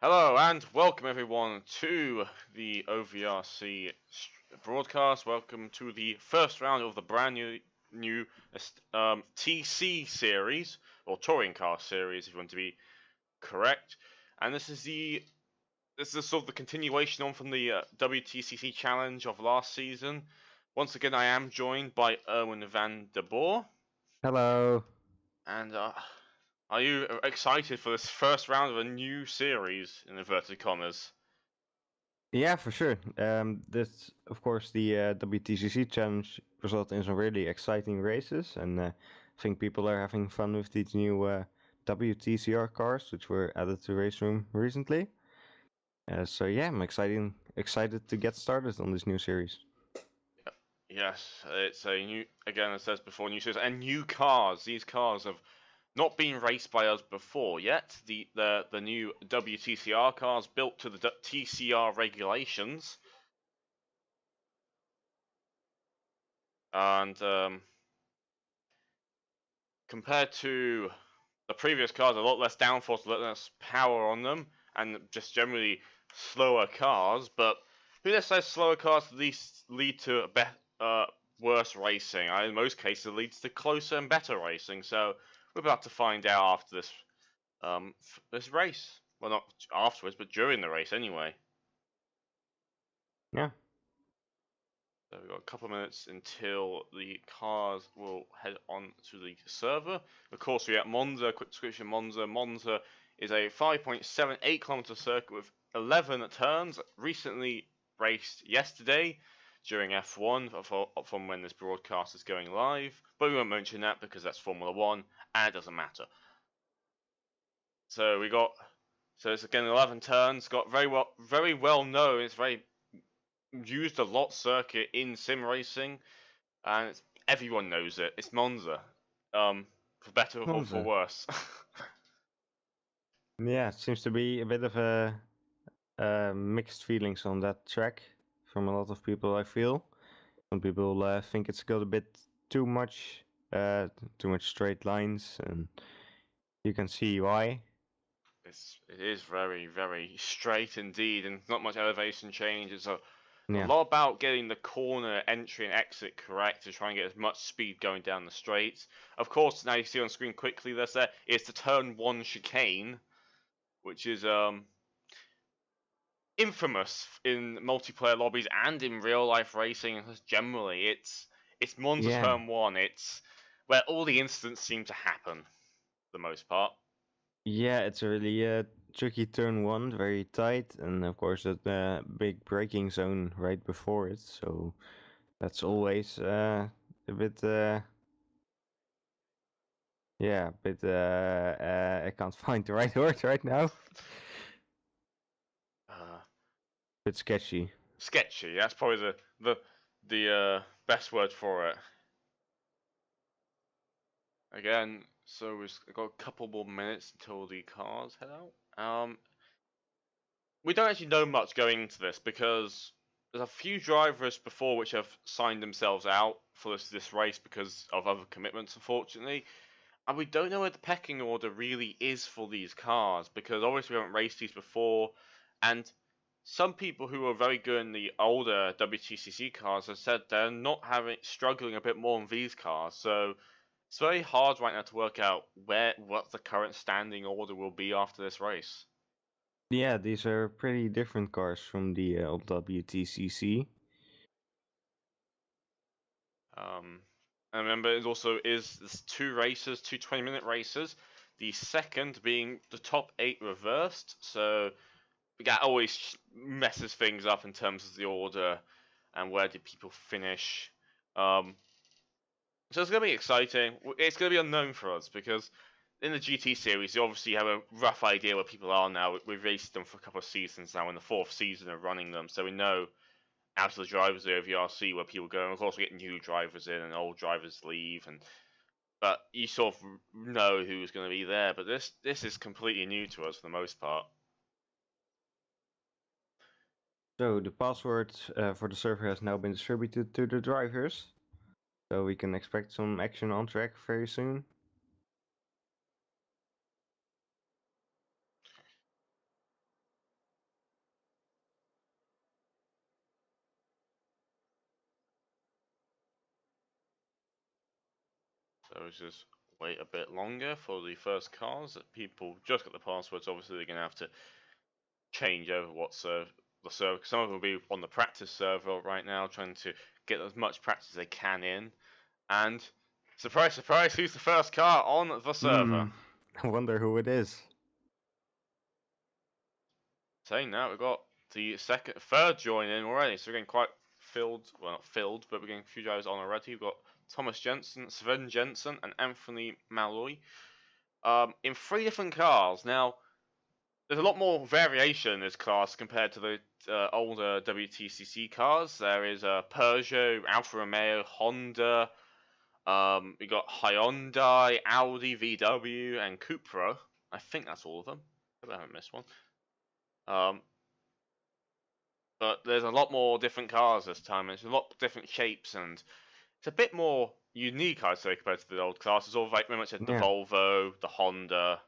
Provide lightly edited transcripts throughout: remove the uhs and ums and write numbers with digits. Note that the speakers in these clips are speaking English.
Hello and welcome everyone to the OVRC broadcast. Welcome to the first round of the brand new TC series, or touring car series if you want to be correct. And this is sort of the continuation on from the WTCC challenge of last season. Once again, I am joined by Erwin van der Boer. Hello. And are you excited for this first round of a new series, in inverted commas? Yeah, for sure. This, of course, the WTCC challenge resulted in some really exciting races, and I think people are having fun with these new WTCR cars, which were added to Race Room recently. So yeah, I'm excited to get started on this new series. Yes, it's a new, again, as I said before, new series and new cars. These cars have not been raced by us before yet. The new WTCR cars built to the TCR regulations, and compared to the previous cars, a lot less downforce, a lot less power on them, and just generally slower cars. But who says slower cars lead to worse racing? In most cases, it leads to closer and better racing. So we're about to find out after this race. Well, not afterwards, but during the race anyway. Yeah. So we've got a couple of minutes until the cars will head on to the server. Of course, we're at Monza. Quick description: Monza. Monza is a 5.78 kilometer circuit with 11 turns. Recently raced yesterday during F1 from when this broadcast is going live. But we won't mention that because that's Formula 1 and it doesn't matter. So it's again 11 turns. Got very well known. It's very used a lot circuit in sim racing, and everyone knows it. It's Monza, for better or for worse. Yeah, it seems to be a bit of a mixed feelings on that track from a lot of people, I feel. Some people think it's got a bit too much straight lines, and you can see why. It is very straight indeed, and not much elevation change. It's a Yeah. lot about getting the corner entry and exit correct to try and get as much speed going down the straights. Of course, now you see on screen quickly it's the turn 1 chicane, which is infamous in multiplayer lobbies and in real life racing generally. It's Monza turn 1. It's where all the incidents seem to happen, for the most part. Yeah, it's a really tricky turn 1, very tight, and of course that big braking zone right before it. So that's always a bit I can't find the right word right now. Bit sketchy. Sketchy. That's probably the best word for it. Again, so we've got a couple more minutes until the cars head out. We don't actually know much going into this because there's a few drivers before which have signed themselves out for this race because of other commitments, unfortunately. And we don't know where the pecking order really is for these cars because obviously we haven't raced these before, and some people who are very good in the older WTCC cars have said they're not struggling a bit more on these cars. So it's very hard right now to work out what the current standing order will be after this race. Yeah, these are pretty different cars from the old WTCC. And remember, it also is two races, two 20-minute races. The second being the top 8 reversed, so that always messes things up in terms of the order and where did people finish. So it's going to be exciting. It's going to be unknown for us because in the GT series, you obviously have a rough idea where people are now. We've raced them for a couple of seasons now, in the 4th season of running them, so we know out of the drivers of the OVRC where people go. And of course, we get new drivers in and old drivers leave, but you sort of know who's going to be there. But this is completely new to us for the most part. So the password for the server has now been distributed to the drivers, so we can expect some action on track very soon. suppose just wait a bit longer for the first cars. That people just got the passwords. Obviously, they're gonna have to change over what the server. Some of them will be on the practice server right now, trying to get as much practice as they can in. And surprise, surprise, who's the first car on the server? I wonder who it is. Saying that, we've got the third join in already, so we're getting quite filled. Well, not filled, but we're getting a few drivers on already. We've got Thomas Jensen, Sven Jensen, and Anthony Malloy. In 3 different cars. Now, there's a lot more variation in this class compared to the older WTCC cars. There is Peugeot, Alfa Romeo, Honda. We got Hyundai, Audi, VW, and Cupra. I think that's all of them. I haven't missed one. But there's a lot more different cars this time. It's a lot different shapes, and it's a bit more unique, I'd say, compared to the old classes. All very much like the Volvo, the Honda,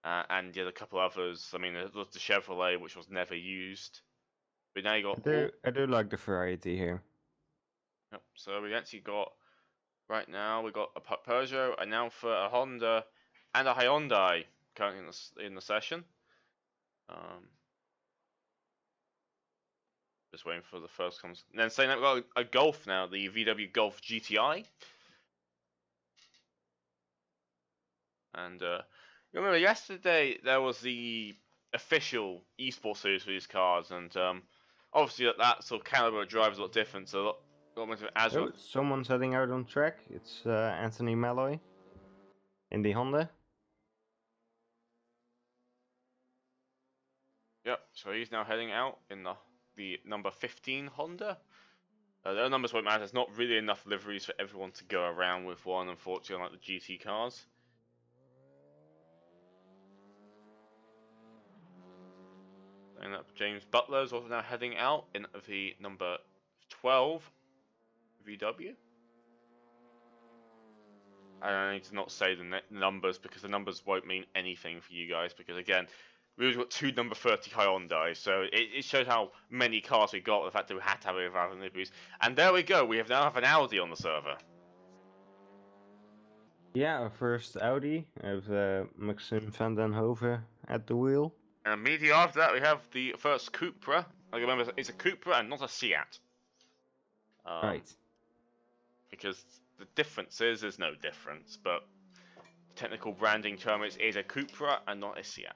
and a couple others. I mean, there's the Chevrolet, which was never used. But now you got. I do like the variety here. Yep. So we actually got. Right now we got a Peugeot, an Alfa, a Honda, and a Hyundai currently in the session. Just waiting for the first comes. And then saying that we've got a Golf now, the VW Golf GTI. And you remember yesterday there was the official esports series for these cars, and obviously that sort of caliber of drive is a lot different. So a lot more as well. Someone's heading out on track. It's Anthony Malloy in the Honda. Yep. So he's now heading out in the number 15 Honda. Their numbers won't matter. There's not really enough liveries for everyone to go around with one, unfortunately, like the GT cars. And James Butler is also now heading out in the number 12 VW. I need to not say the numbers because the numbers won't mean anything for you guys. Because again, we've got 2 number 30 Hyundai, so it shows how many cars we got. The fact that we had to have it other liveries. And there we go. We now have an Audi on the server. Yeah, our first Audi. I have Maxim van den Hove at the wheel. And immediately after that, we have the first Cupra. I remember it's a Cupra and not a Seat. Right. Because the difference is there's no difference, but the technical branding term is a Cupra and not a Seat.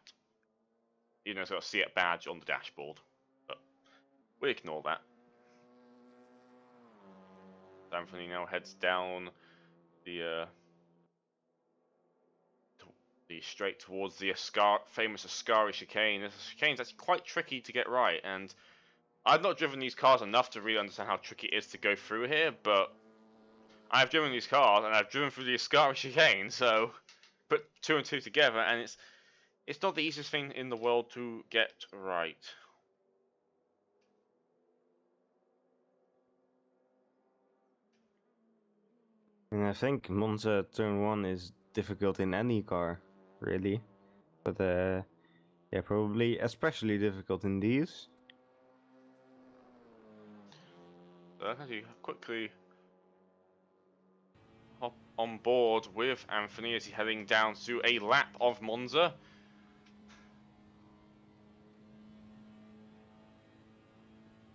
Even though it's got a Seat badge on the dashboard. But we ignore that. Anthony now heads down the straight towards the famous Ascari chicane. This chicane's actually quite tricky to get right, and I've not driven these cars enough to really understand how tricky it is to go through here, but I've driven these cars and I've driven through the Ascari chicane, so put 2 and 2 together, and it's not the easiest thing in the world to get right. And I think Monza turn 1 is difficult in any car, really. But yeah, probably especially difficult in these. So I'm going to quickly hop on board with Anthony as he's heading down to a lap of Monza.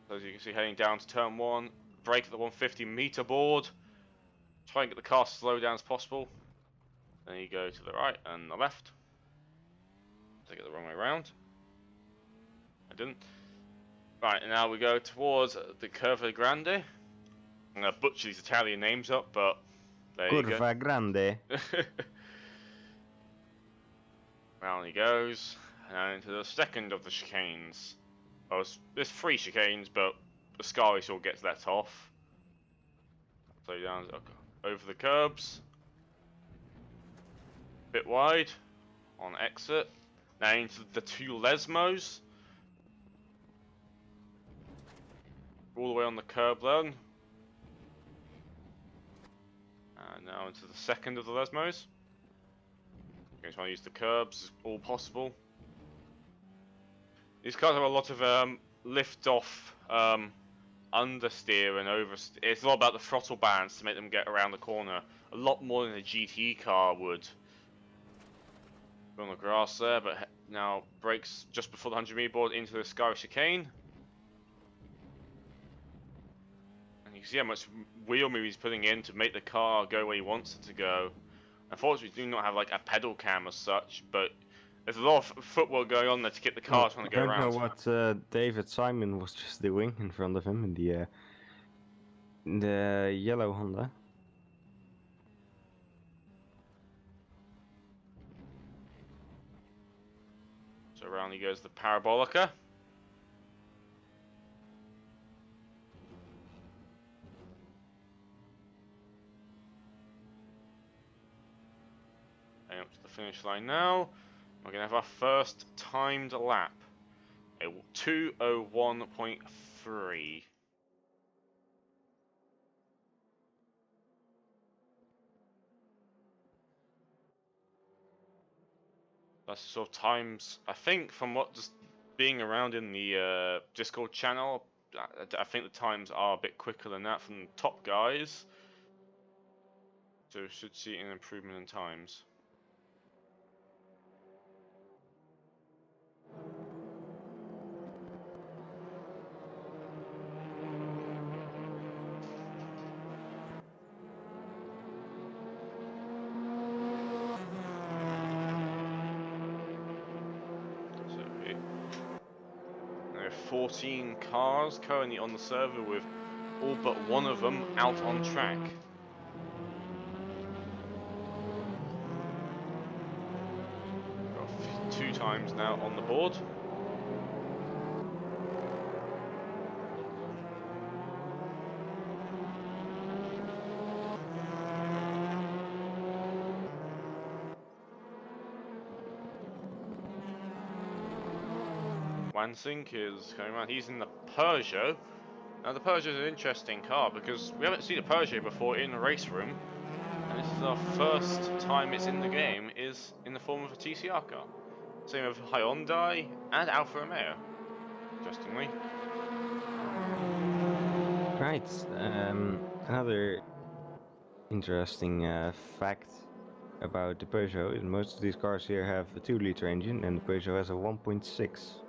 So as you can see, heading down to turn 1, brake at the 150-meter board. Try and get the car as slow down as possible. Then you go to the right and the left. Take it the wrong way around. I didn't. Right, and now we go towards the Curva Grande. I'm going to butcher these Italian names up, but there you go. Curva Grande. Round he goes, and into the second of the chicanes. Well, there's 3 chicanes, but the Ascari sort of gets let off. So down over the curbs. Bit wide on exit. Now into the 2 Lesmos. All the way on the curb then. And now into the second of the Lesmos. I'm just trying to use the curbs as all possible. These cars have a lot of lift off understeer and oversteer. It's all about the throttle balance to make them get around the corner a lot more than a GT car would. On the grass there, but now brakes just before the 100 meter board into the Sky chicane. And you can see how much wheel move he's putting in to make the car go where he wants it to go. Unfortunately, we do not have like a pedal cam as such, but there's a lot of footwork going on there to get the car trying to go around. I don't know what David Simon was just doing in front of him in the yellow Honda. So around he goes the Parabolica. And up to the finish line now. We're going to have our first timed lap. A 2:01.3. That's the sort of times, I think, from what just being around in the Discord channel, I think the times are a bit quicker than that from the top guys. So we should see an improvement in times. There are 14 cars currently on the server with all but one of them out on track. Got 2 times now on the board. Wansink is coming around. He's in the Peugeot. Now the Peugeot is an interesting car because we haven't seen a Peugeot before in a race room, and this is our first time it's in the game is in the form of a TCR car. Same with Hyundai and Alfa Romeo, interestingly. Right. Another interesting fact about the Peugeot is most of these cars here have a 2-liter engine, and the Peugeot has a 1.6.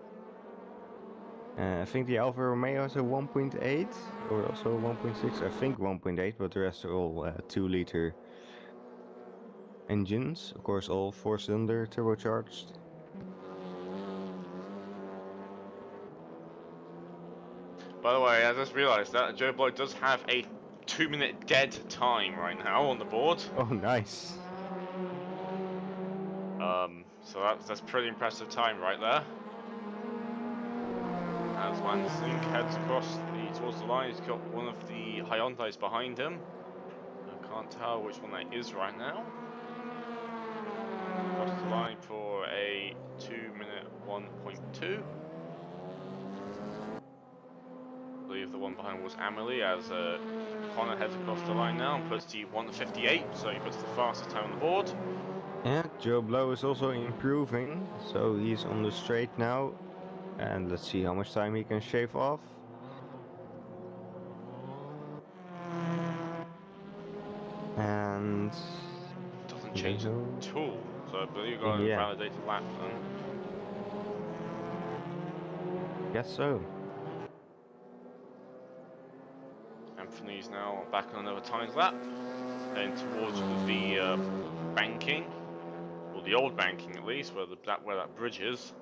I think the Alfa Romeo has a 1.8 or also 1.6. I think 1.8, but the rest are all 2-liter engines. Of course, all 4-cylinder turbocharged. By the way, I just realised that Joe Blow does have a 2-minute dead time right now on the board. Oh, nice. So that's pretty impressive time right there. As Wansink heads towards the line, he's got one of the Hyundais behind him. I can't tell which one that is right now. Across the line for a 2-minute 1.2. I believe the one behind was Amelie as Connor heads across the line now and puts the 1:58, so he puts the fastest time on the board. Yeah, Joe Blow is also improving, so he's on the straight now. And let's see how much time he can shave off. And doesn't change at all, so I believe you got a validated lap then. Guess so. Anthony's now back on another times lap, heading towards the banking, or the old banking at least, where that bridge is.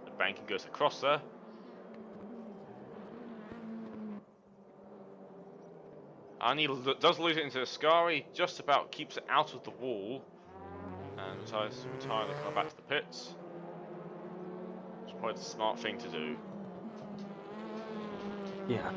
The banking goes across there. And he does lose it into the Scari, just about keeps it out of the wall, and decides to retire the car back to the pits. Which is probably the smart thing to do. Yeah.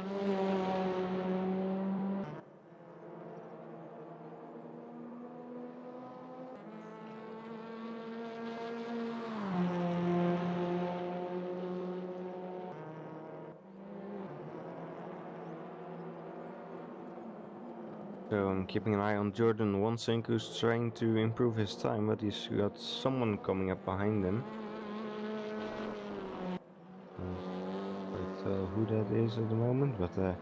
So I'm keeping an eye on Jordan Wansink, who's trying to improve his time, but he's got someone coming up behind him. Can't tell who that is at the moment, but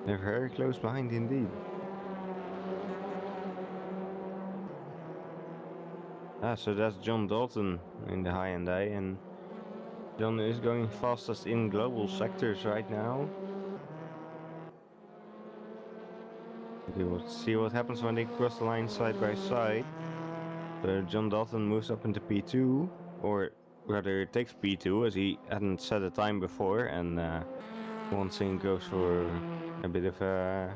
They're very close behind indeed. So that's John Dalton in the Hyundai, and John is going fastest in global sectors right now. We will see what happens when they cross the line side by side. So John Dalton moves up into P2, or rather takes P2 as he hadn't set a time before, and once in goes for a bit of a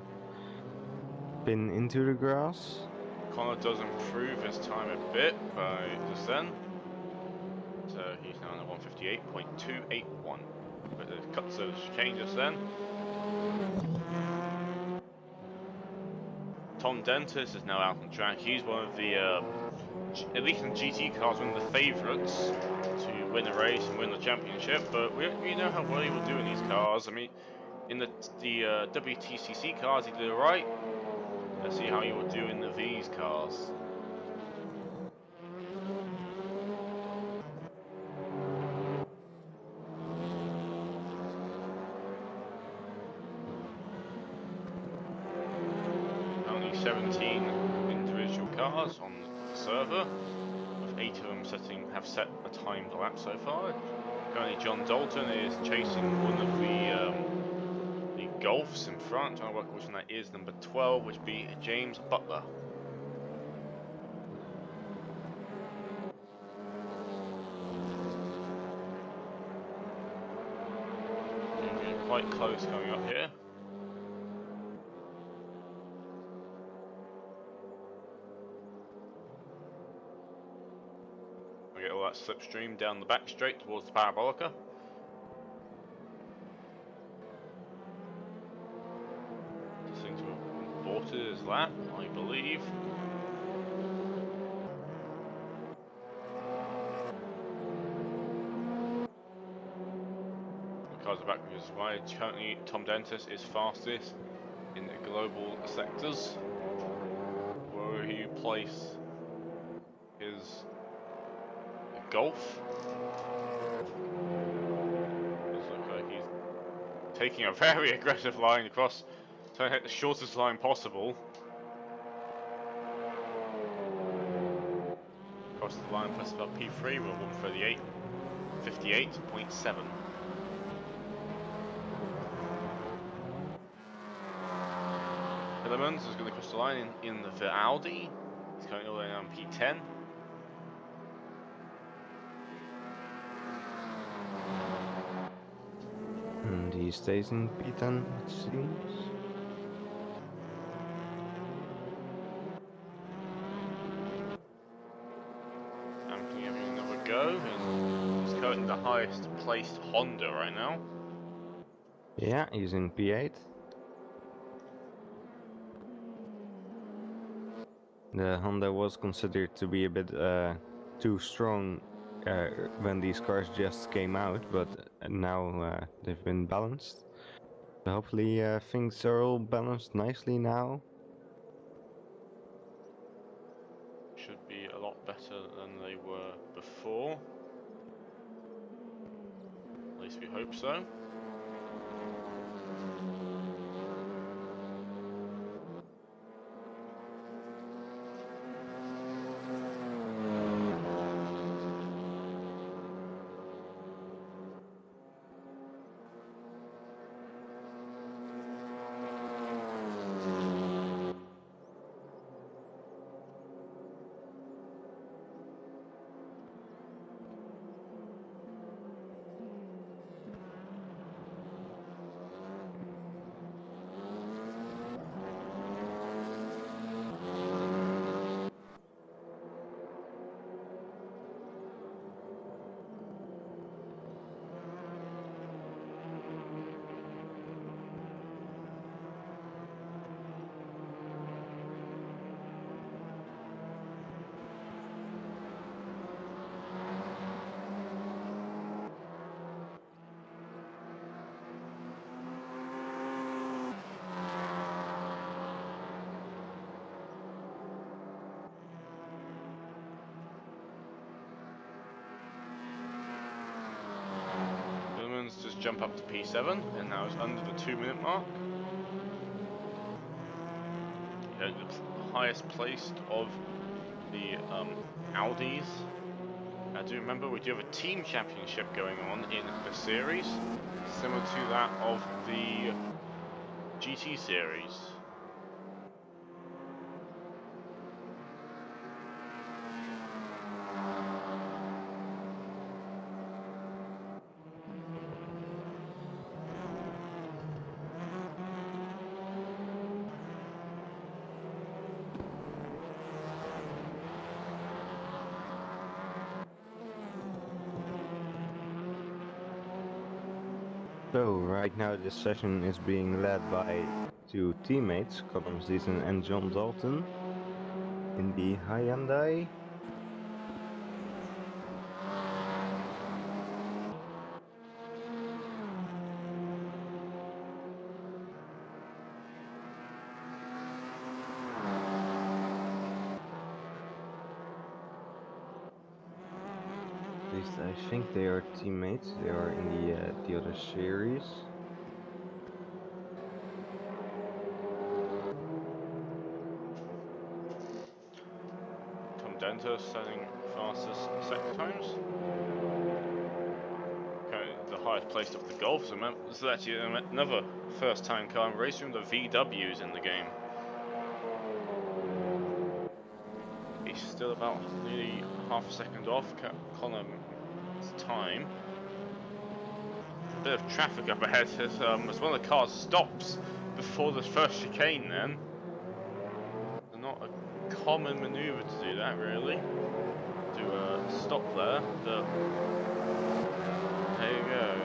spin into the grass. Connor does improve his time a bit by just then. So he's now at 158.281. But the cuts of change just then. Tom Dentis is now out on track. He's one of the, at least in GT cars, one of the favourites to win a race and win the championship. But we know how well he will do in these cars. I mean, in the WTCC cars, he did alright. Let's see how he will do in the V's cars. Only 17 individual cars on the server, with 8 of them have set a timed lap so far. Currently, John Dalton is chasing one of the Golfs in front. Trying to work out which one that is. Number 12, which would be James Butler. Moving quite close coming up here. We get all that slipstream down the back straight towards the Parabolica. This seems to have aborted his lap, I believe. The cars are back with his wide. Currently, Tom Dentis is fastest in the global sectors. Where will he place his Golf? Does look like he's taking a very aggressive line across, trying to hit the shortest line possible. Across the line, plus about P3, we're 138.57. Hillemans is going to cross the line in the Audi. He's currently all the way down P10. And he stays in P10, it seems. Anthony having another go. He's currently the highest placed Honda right now. Yeah, he's in P8. The Honda was considered to be a bit too strong when these cars just came out, but now they've been balanced. So hopefully things are all balanced nicely now. Should be a lot better than they were before. At least we hope so. Just jump up to P7, and now it's under the 2-minute mark. highest placed of the Audis. I do remember we do have a team championship going on in the series, similar to that of the GT series. So right now this session is being led by two teammates, Colin Season and John Dalton, in the Hyundai. At least I think they are teammates. They are in the other series. Tom Denter setting fastest sector times. Okay, the highest placed of the Golf. So this is actually another first-time car in racing. The VWs in the game. He's still about nearly half a second off Colin's time. A bit of traffic up ahead as one of the cars stops before the first chicane then. Not a common manoeuvre to do that really, to stop there, but there you go.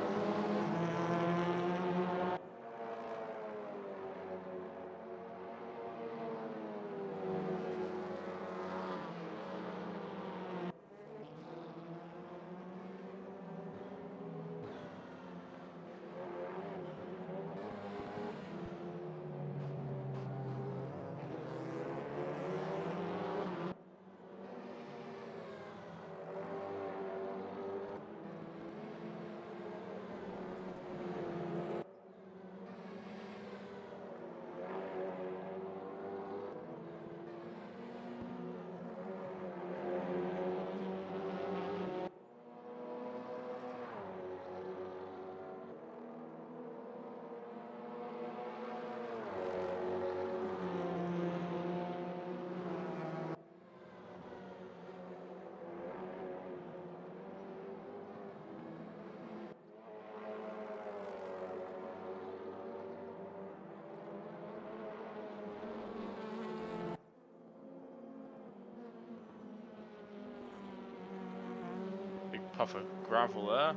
Big puff of gravel there.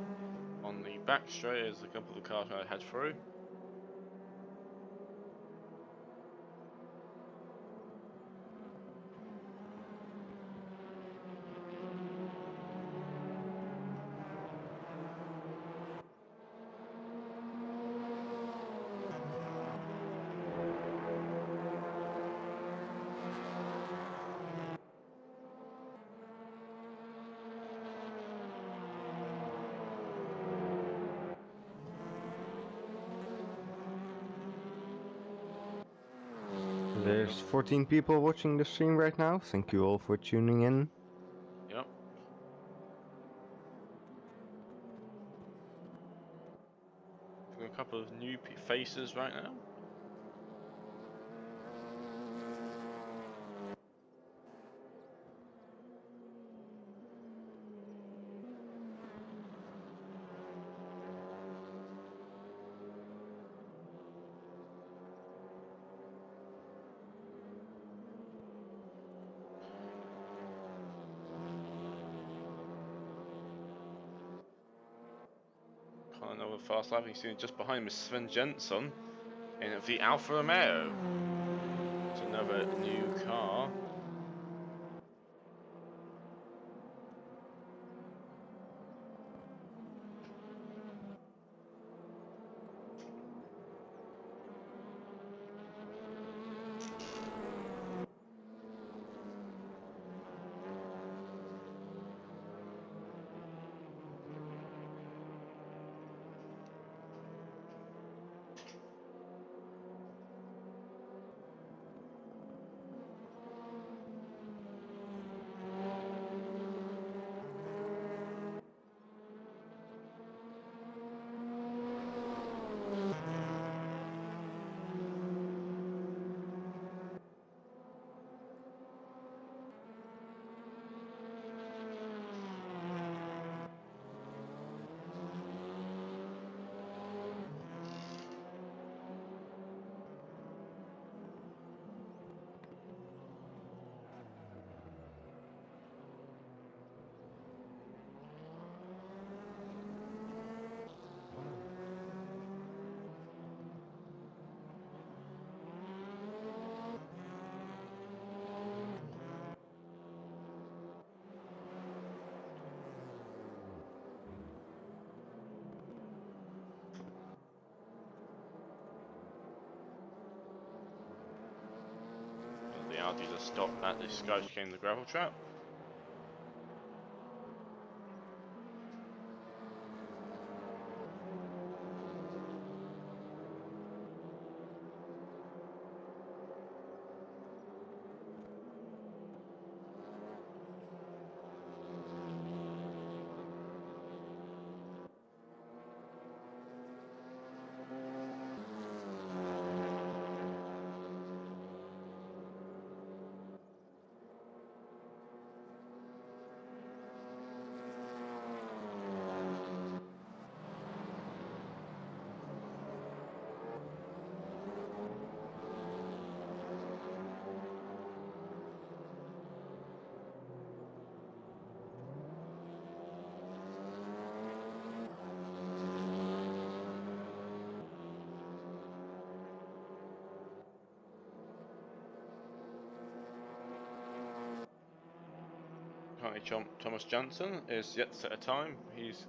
On the back straight as a couple of cars going to head through. There's 14 people watching the stream right now. Thank you all for tuning in. Yep. A couple of new faces right now. Another fast lap. You see just behind him is Sven Jensen in the Alfa Romeo. It's another new car. penalty to stop at the sky chicane, the gravel trap. Currently, Thomas Johnson is yet to set a time. He's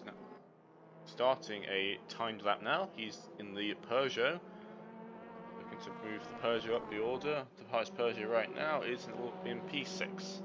now starting a timed lap now. He's in the Peugeot, looking to move the Peugeot up the order. The highest Peugeot right now is in P6.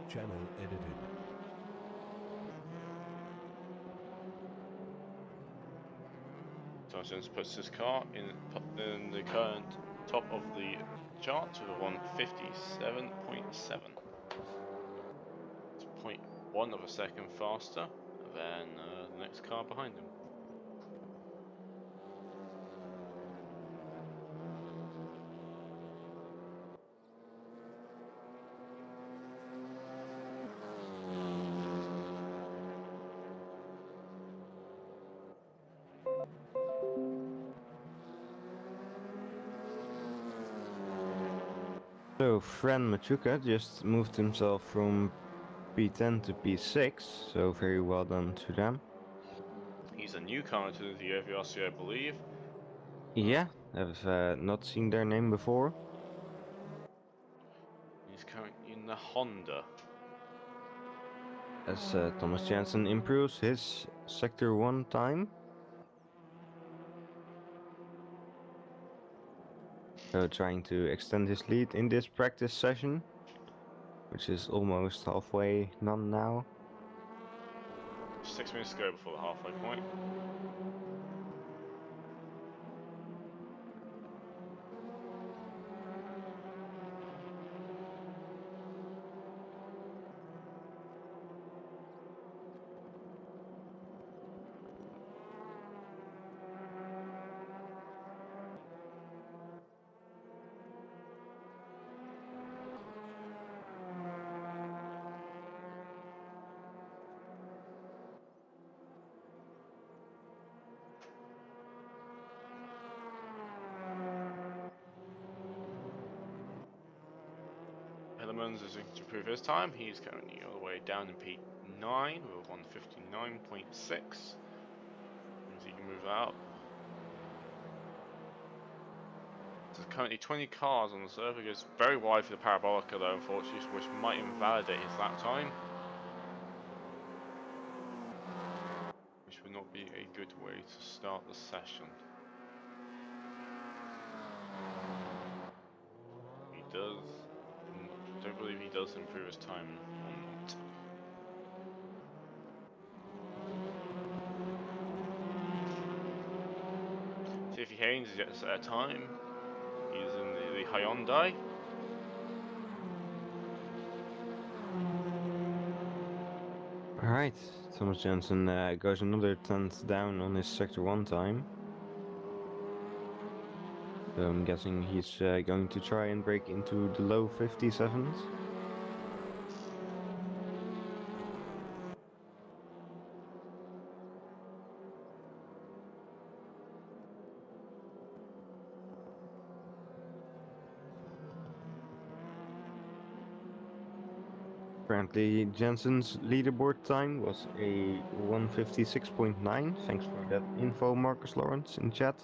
Channel edited. Thomas Johnson puts his car in the current top of the chart with a 1:57.7. It's 0.1 of a second faster than the next car behind him. So Fran Machuca just moved himself from P10 to P6, so very well done to them. He's a newcomer to the OVRC, I believe. Yeah, I've not seen their name before. He's currently in the Honda. As Thomas Jansen improves his Sector 1 time. So trying to extend his lead in this practice session, which is almost halfway done now. 6 minutes to go before the halfway point. Hellemans is looking to improve his time. He's currently all the way down in P9 with 1:59.6. Means he can move out. There's currently 20 cars on the server. It goes very wide for the Parabolica though, unfortunately, which might invalidate his lap time. Which would not be a good way to start the session. He does. Don't believe he does improve his time or not. Tiffy Haynes is yet to set a time. He's in the Hyundai. Alright, Thomas Jansen goes another 10th down on his Sector 1 time. So I'm guessing he's going to try and break into the low 57s. Apparently, Jensen's leaderboard time was a 1:56.9. Thanks for that info, Marcus Lawrence, in chat.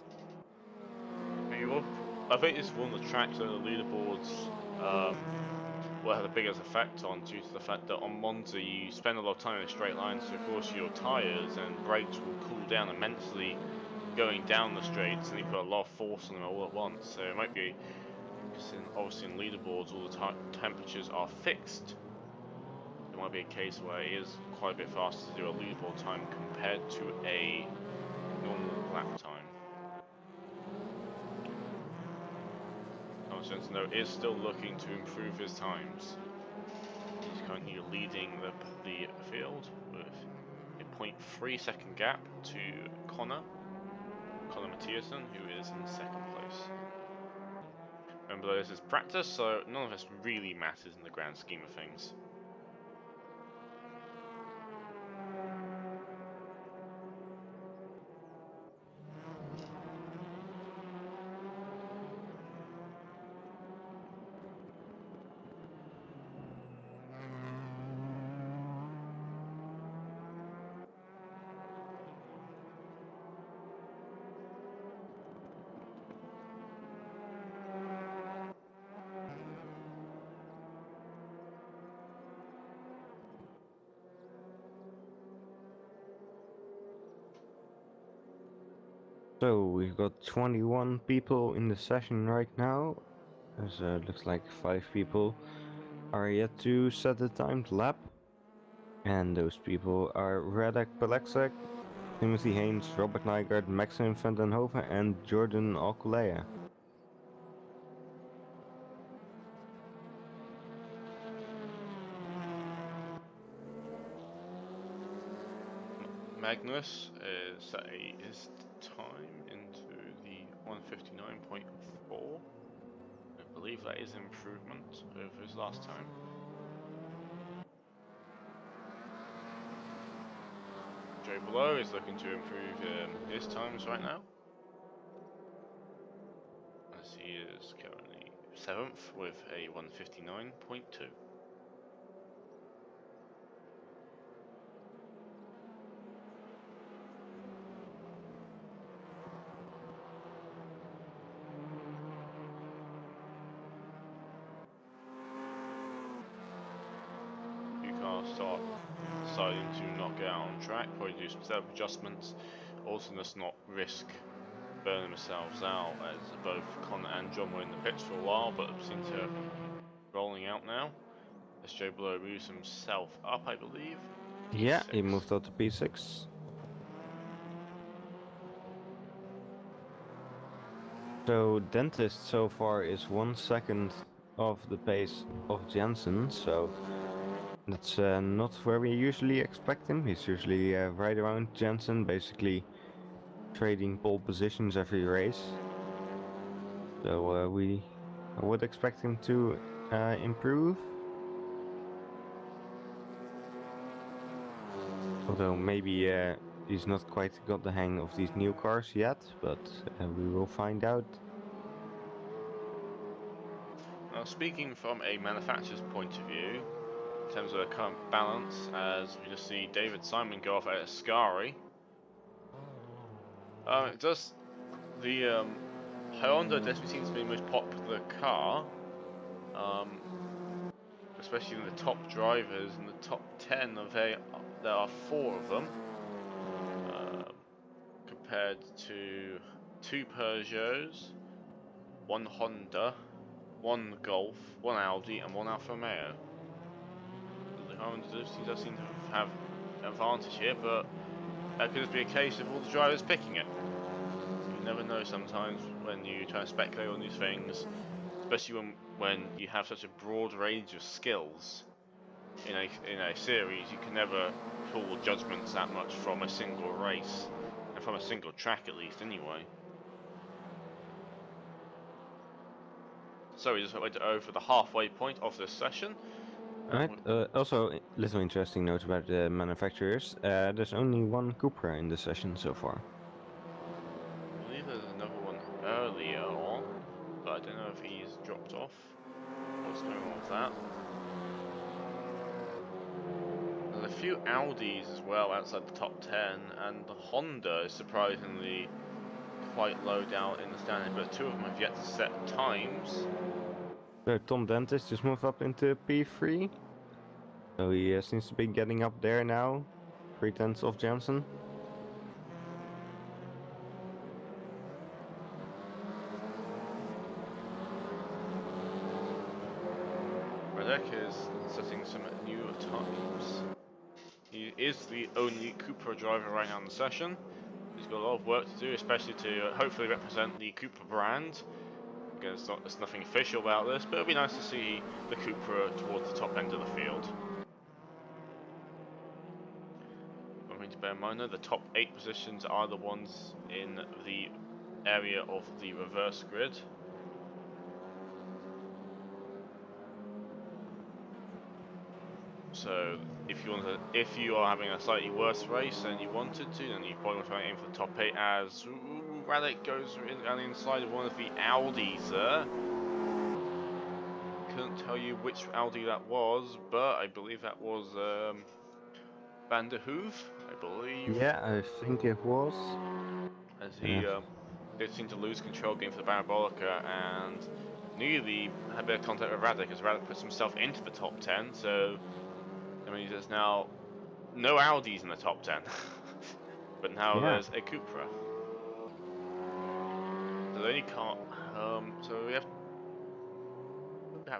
I think it's one of the tracks on the leaderboards will have the biggest effect on, due to the fact that on Monza you spend a lot of time in a straight line, so of course your tyres and brakes will cool down immensely going down the straights, and you put a lot of force on them all at once. So it might be, because obviously in leaderboards all the temperatures are fixed. It might be a case where it is quite a bit faster to do a leaderboard time compared to a normal lap time. Jensen though is still looking to improve his times. He's currently leading the field with a 0.3 second gap to Connor Mathiasen, who is in second place. Remember, this is practice, so none of this really matters in the grand scheme of things. So we've got 21 people in the session right now. Looks like 5 people are yet to set the timed lap. And those people are Radek Pelexek, Timothy Haynes, Robert Nygaard, Maxim van den Hoven and Jordan Alculea. Magnus set his time into the 1:59.4. I believe that is improvement over his last time. Joe Below is looking to improve his times right now, as he is currently 7th with a 1:59.2. Start deciding to not get out on track, probably do some setup adjustments, also just not risk burning themselves out, as both Connor and John were in the pits for a while, but seem to rolling out now. As Joe Blow moves himself up, I believe. Yeah, P6. he moved out to P6. So Dentist so far is 1 second off the pace of Jensen, so that's not where we usually expect him. He's usually right around Jensen, basically trading pole positions every race. So I would expect him to improve. Although maybe he's not quite got the hang of these new cars yet, but we will find out. Now, speaking from a manufacturer's point of view, in terms of the current balance, as we just see David Simon go off at Ascari, the Honda definitely seems to be the most popular car, especially in the top drivers. In the top 10 of there are 4 of them, compared to 2 Peugeots, 1 Honda, 1 Golf, 1 Audi, and 1 Alfa Romeo. The Honda does seem to have an advantage here, but that could just be a case of all the drivers picking it. You never know sometimes when you try to speculate on these things, especially when you have such a broad range of skills in a series. You can never call judgments that much from a single race, and from a single track at least anyway. So we just went over the halfway point of this session. Alright, also, little interesting note about the manufacturers. There's only 1 Cupra in the session so far. I believe there's another one earlier on, but I don't know if he's dropped off. What's going on with that? few Audis as well outside the top 10, and the Honda is surprisingly quite low down in the standing, but two of them have yet to set times. So Tom Dentist just moved up into P3. So he seems to be getting up there now. 3/10 of Jansen. Radek is setting some new times. He is the only Cupra driver right now in the session. He's got a lot of work to do, especially to hopefully represent the Cupra brand. Again, there's nothing official about this, but it'll be nice to see the Cupra towards the top end of the field. One thing to bear in mind though, the top 8 positions are the ones in the area of the reverse grid. So if you are having a slightly worse race than you wanted to, then you probably want to try and aim for the top 8 as Radek goes on the inside of one of the Audis there. Couldn't tell you which Audi that was, but I believe that was Van der Hoeve, I believe. Yeah, I think it was. As he did seem to lose control going for the Parabolica and nearly had a bit of contact with Radek as Radek puts himself into the top 10, so I mean there's now no Audis in the top 10. But now there's a Cupra. So the only car so we have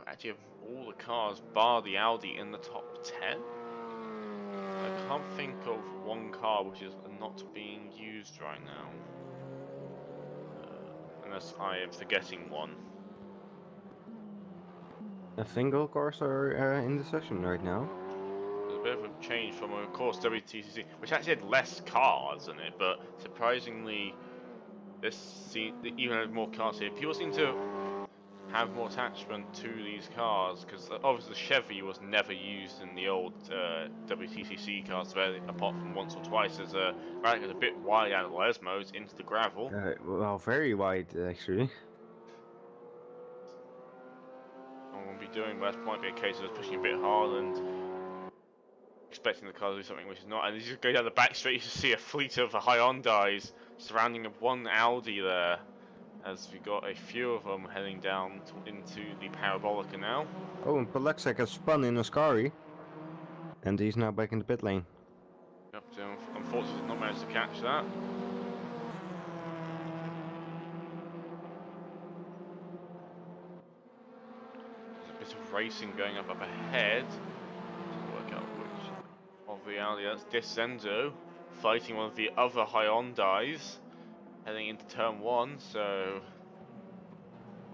actually all the cars bar the Audi in the top 10. I can't think of one car which is not being used right now. Unless I am forgetting one. I think all cars are in the session right now. There's a bit of a change from, of course, WTCC, which actually had less cars in it, but surprisingly, even had more cars here. People seem to have more attachment to these cars because obviously the Chevy was never used in the old WTCC cars, apart from once or twice as Radek was a bit wide out of Lesmos into the gravel. Well, very wide actually. What we'll be doing, that might be a case of pushing a bit hard and expecting the car to do something which is not. And as you go down the back straight, you see a fleet of Hyundais surrounding one Audi there. As we got a few of them heading down into the Parabolica now. Oh, and Polexek has spun in Ascari. And he's now back in the pit lane. Yep, so unfortunately did not manage to catch that. There's a bit of racing going up ahead. To work out which of the Audi. That's Descenzo fighting one of the other Hyundais. Heading into turn 1, so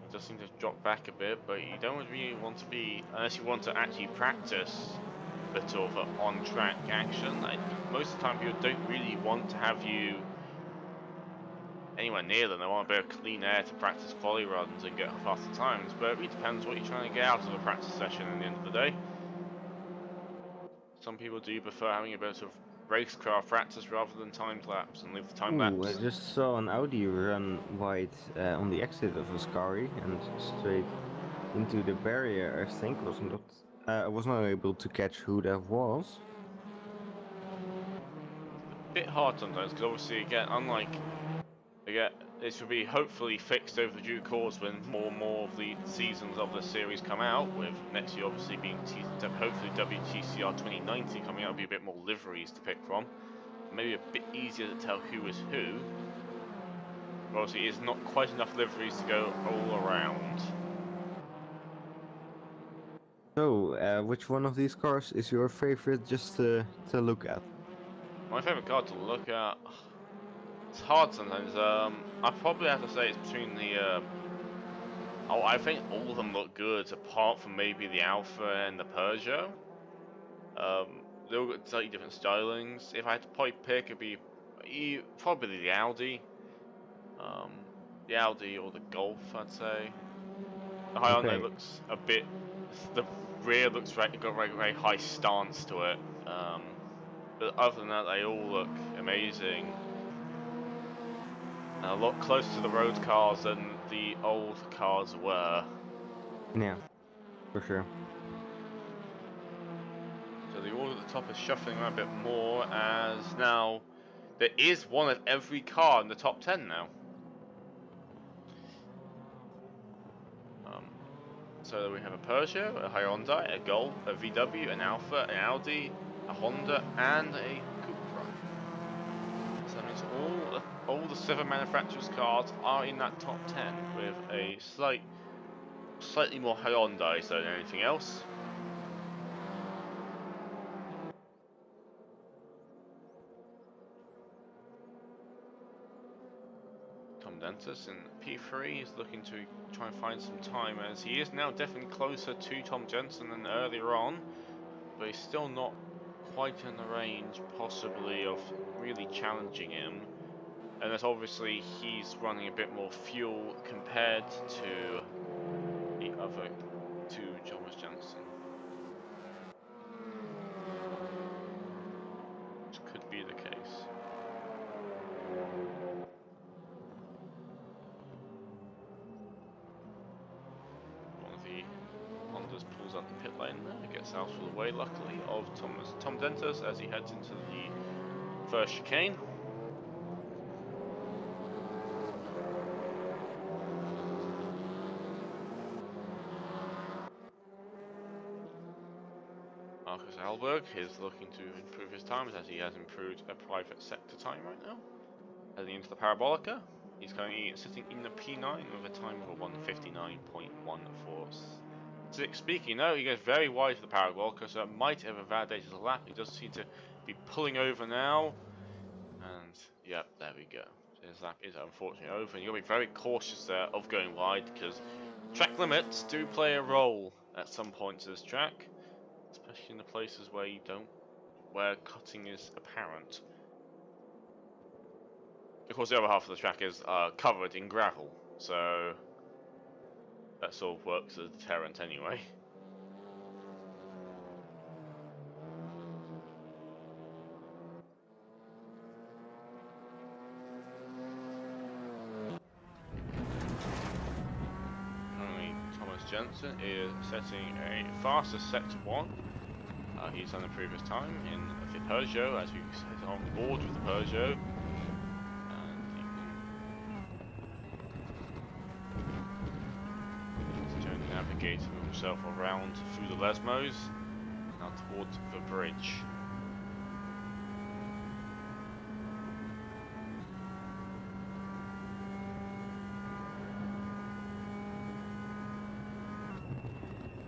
it does seem to drop back a bit, but you don't really want to be, unless you want to actually practice a bit of on-track action. Most of the time people don't really want to have you anywhere near them. They want a bit of clean air to practice quali runs and get faster times, but it really depends what you're trying to get out of a practice session at the end of the day. Some people do prefer having a bit of racecraft practice rather than time lapse and leave the time lapse. I just saw an Audi run wide on the exit of Ascari and straight into the barrier. I think I was not able to catch who that was. A bit hard sometimes because obviously this will be hopefully fixed over the due course when more and more of the seasons of the series come out, with next year obviously being hopefully WTCR 2019 coming out. Will be a bit more liveries to pick from, maybe a bit easier to tell who is who. But obviously it's not quite enough liveries to go all around. So, which one of these cars is your favorite just to look at? My favourite car to look at, it's hard sometimes. I probably have to say it's between the. I think all of them look good, apart from maybe the Alpha and the Peugeot. They all got slightly different stylings. If I had to probably pick, it'd be probably the Audi. The Audi or the Golf, I'd say. The Hyundai looks a bit. The rear looks got a very high stance to it. But other than that, they all look amazing. A lot closer to the road cars than the old cars were. Yeah, for sure. So the order at the top is shuffling around a bit more, as now there is one of every car in the top 10 now. So we have a Peugeot, a Hyundai, a Golf, a VW, an Alfa, an Audi, a Honda, and a Cupra. So that means all the 7 manufacturers' cars are in that top 10, with a slightly more Hyundai than anything else. Tom Dentis in P3 is looking to try and find some time, as he is now definitely closer to Tom Jensen than earlier on, but he's still not quite in the range possibly of really challenging him, unless obviously he's running a bit more fuel compared to the other two Thomas Jensen, which could be the case. Hondas pulls out the pit lane there, gets out of the way luckily of Tom Dentis as he heads into the first chicane. Marcus Alberg is looking to improve his times, as he has improved a private sector time right now. Heading into the Parabolica, he's currently sitting in the P9 with a time of 1:59.146. Speaking though, he goes very wide to the Parabolica, so that might have invalidated his lap. He does seem to be pulling over now, and yep, there we go. So his lap is unfortunately over, and you've got to be very cautious there of going wide, because track limits do play a role at some points of this track, especially in the places where cutting is apparent. Of course, the other half of the track is covered in gravel, so that sort of works as a deterrent anyway. Currently, Thomas Jensen is setting a faster sector 1. He's done the previous time in the Peugeot, as we set on board with the Peugeot. Navigating himself around through the Lesmos, now towards the bridge.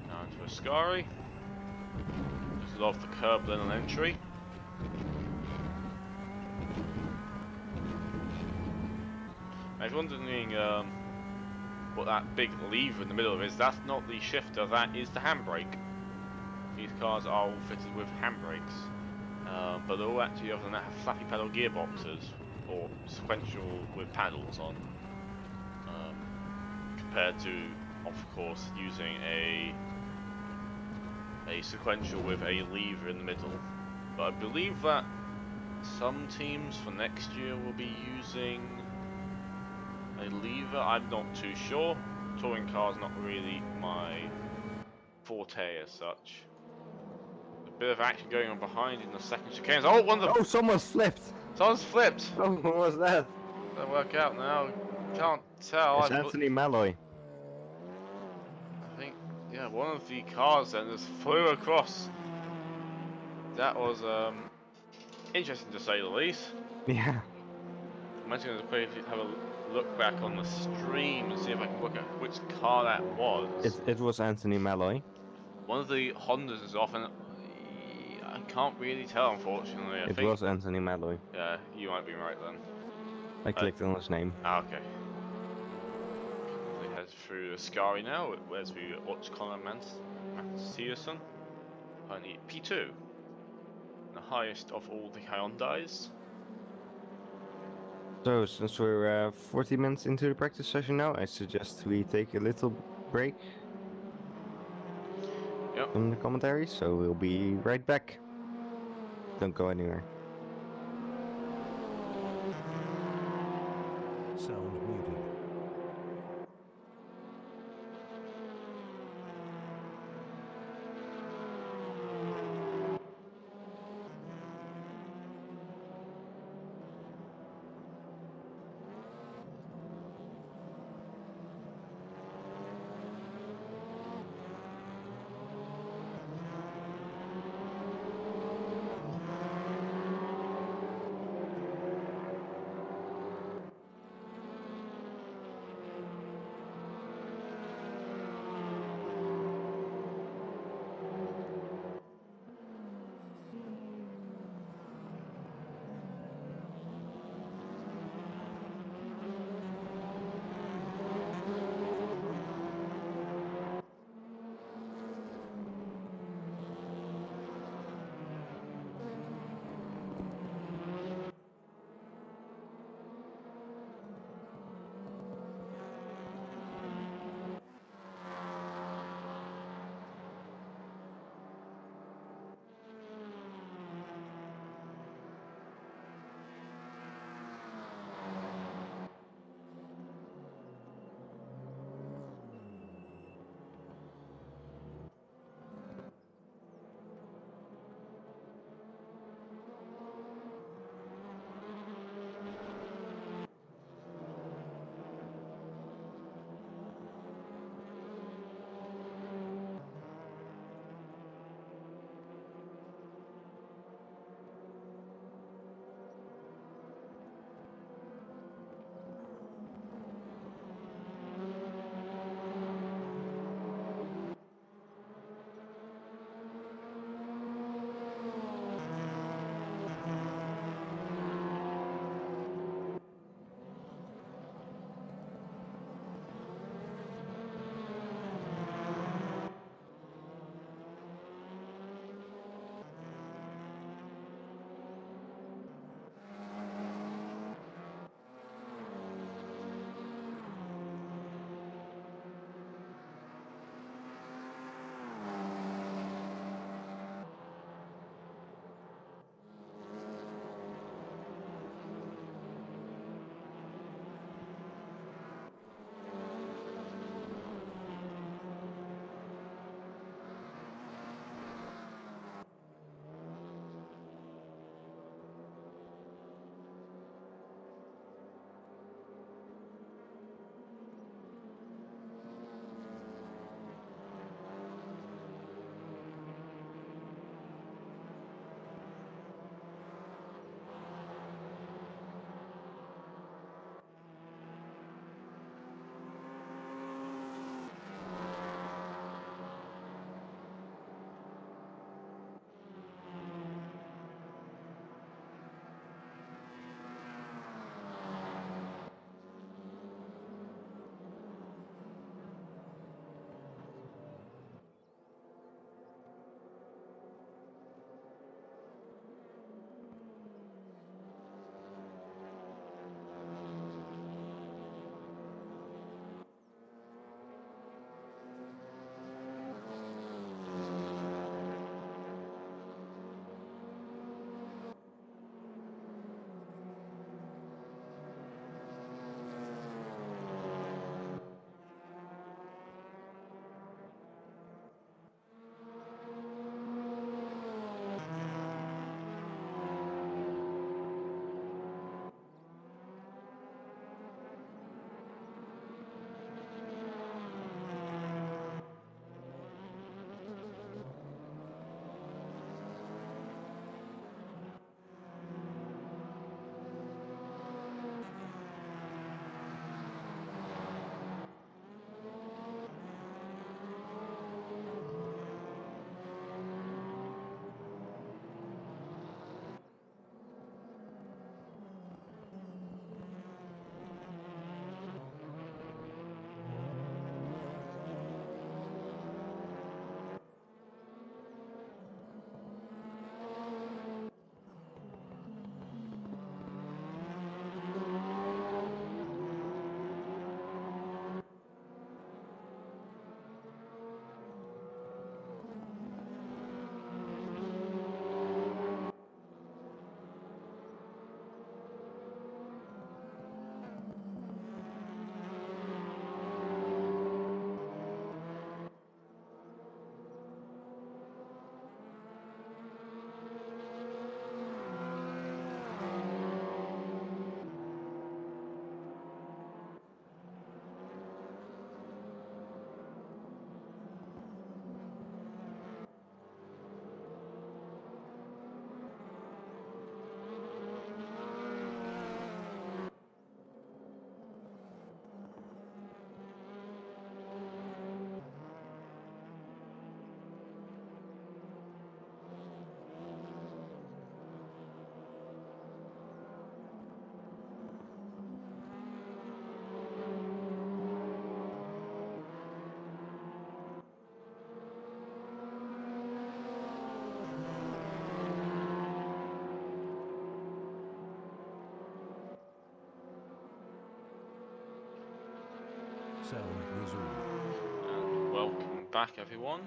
Now into Ascari, just off the curb then on entry. I was wondering what that big lever in the middle of is. That's not the shifter, that is the handbrake. These cars are all fitted with handbrakes, but they're all actually, other than that, have flappy pedal gearboxes, or sequential with paddles on, compared to, of course, using a sequential with a lever in the middle. But I believe that some teams for next year will be using a lever. I'm not too sure. Touring cars not really my forte as such. A bit of action going on behind in the second chicane. Oh, Oh, someone's flipped! Someone's flipped! Oh, what was that? Doesn't work out now. Can't tell. It's Anthony Malloy. I think, yeah, one of the cars then just flew across. That was interesting to say the least. Yeah. I'm actually going to quickly have a look back on the stream and see if I can work out which car that was. It was Anthony Malloy. One of the Hondas is off, and I can't really tell, unfortunately. I think was Anthony Malloy. Yeah, you might be right then. I clicked on his name. Okay. We head through Ascari now, as we watch Conor Matthiasson. Only P2, the highest of all the Hyundais. So, since we're 40 minutes into the practice session now, I suggest we take a little break from the commentary, so we'll be right back. Don't go anywhere. Sound muted. Sound resumed. And welcome back, everyone,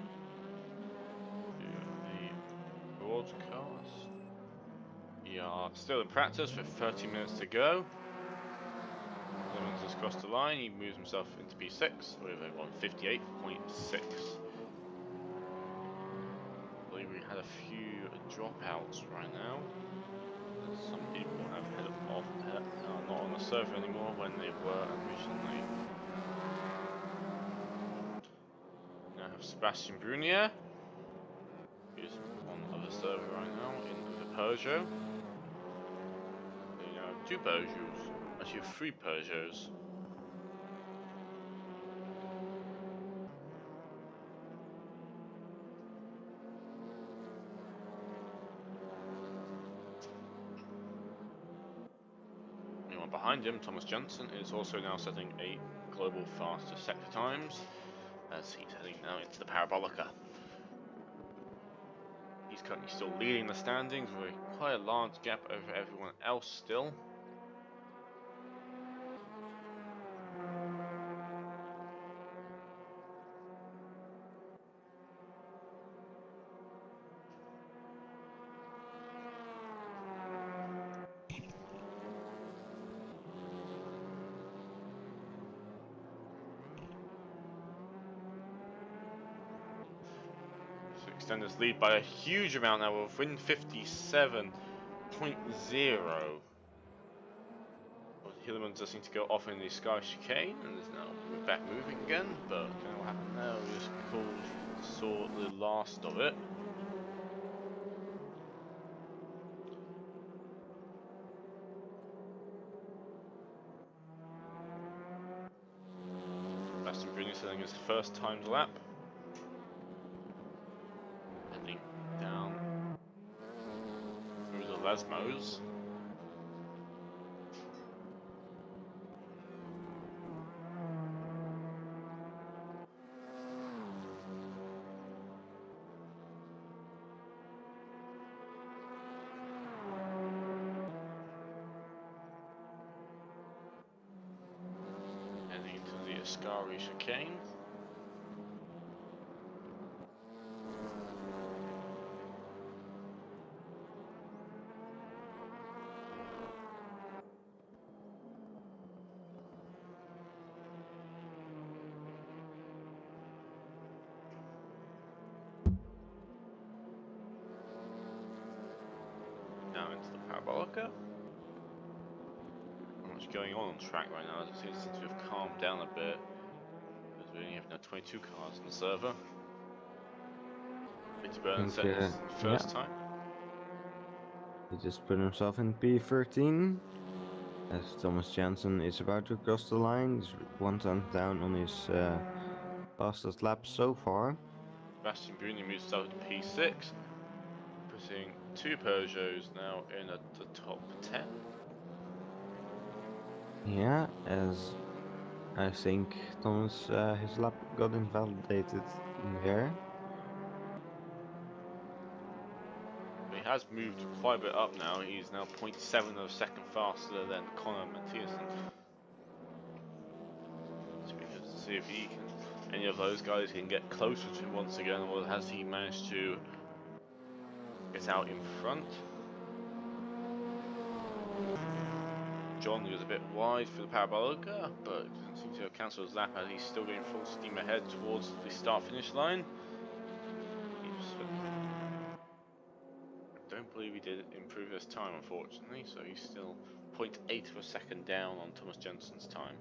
to the broadcast. We are still in practice with 30 minutes to go. Clemens has crossed the line, he moves himself into P6 with a 158.6. I believe we had a few dropouts right now. Some people have are not on the server anymore when they were originally. Now I have Sebastian Brunier, who's on the other server right now in the Peugeot. They now have 2 Peugeots, actually 3 Peugeots. Anyone behind him, Thomas Jensen, is also now setting a global faster sector times as he's heading now into the Parabolica. He's currently still leading the standings with quite a large gap over everyone else still. So extend his lead by a huge amount now with win 57.0. Hillerman does need to go off in the Sky Chicane and is now back moving again, but don't know what happened there. We just saw the last of it. Sebastian Brunier setting his first timed lap. Heading down through the Lesmos. Heading into the Ascari Chicane. Now into the Parabolica. Not much going on track right now, as it seems to have calmed down a bit. Because we only have now 22 cars on the server. Peter Byrne set his first time. He just put himself in P13. As Thomas Jensen is about to cross the line. He's 1 tenth down on his fastest lap so far. Sebastian Brunier moves up to P6. Putting 2 Peugeots now in at the top 10. Yeah, as I think Thomas, his lap got invalidated there. He has moved quite a bit up now. He's now 0.7 of a second faster than Connor Mathiasen. So we have to see if he can, any of those guys can get closer to him once again, or has he managed to get out in front? John goes a bit wide for the Parabolica, but doesn't seem to have cancelled his lap as he's still going full steam ahead towards the start-finish line. I don't believe he did improve his time, unfortunately, so he's still 0.8 of a second down on Thomas Jensen's time.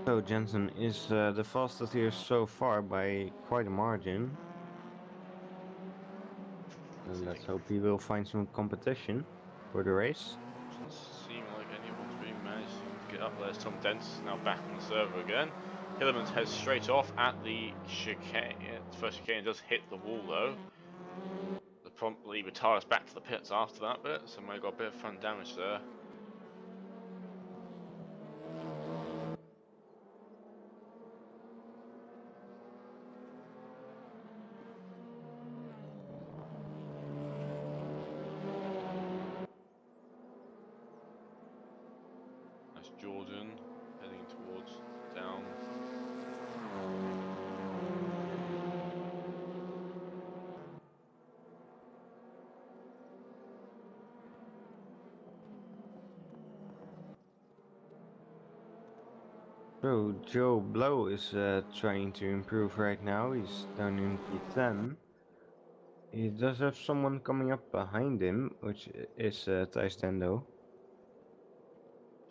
So Jensen is the fastest here so far by quite a margin. And let's hope he will find some competition for the race. Doesn't seem like anyone's really managed to get up there. Tom Dent's now back on the server again. Hillerman heads straight off at the chicane. The first chicane does hit the wall though. Promptly retires back to the pits after that bit, so may have got a bit of front damage there. Jordan heading towards down. So Joe Blow is trying to improve right now. He's down in P10. He does have someone coming up behind him, which is Thijs Dendo.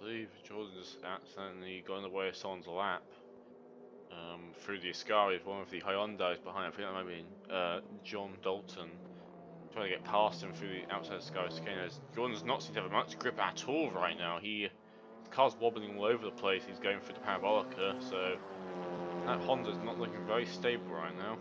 I believe Jordan just accidentally got in the way of someone's lap. Through the Ascari with one of the Hyundais behind. I think that might be John Dalton. Trying to get past him through the outside Ascari chicanes. Jordan does not seem to have much grip at all right now. The car's wobbling all over the place. He's going through the parabolica, so that Honda's not looking very stable right now.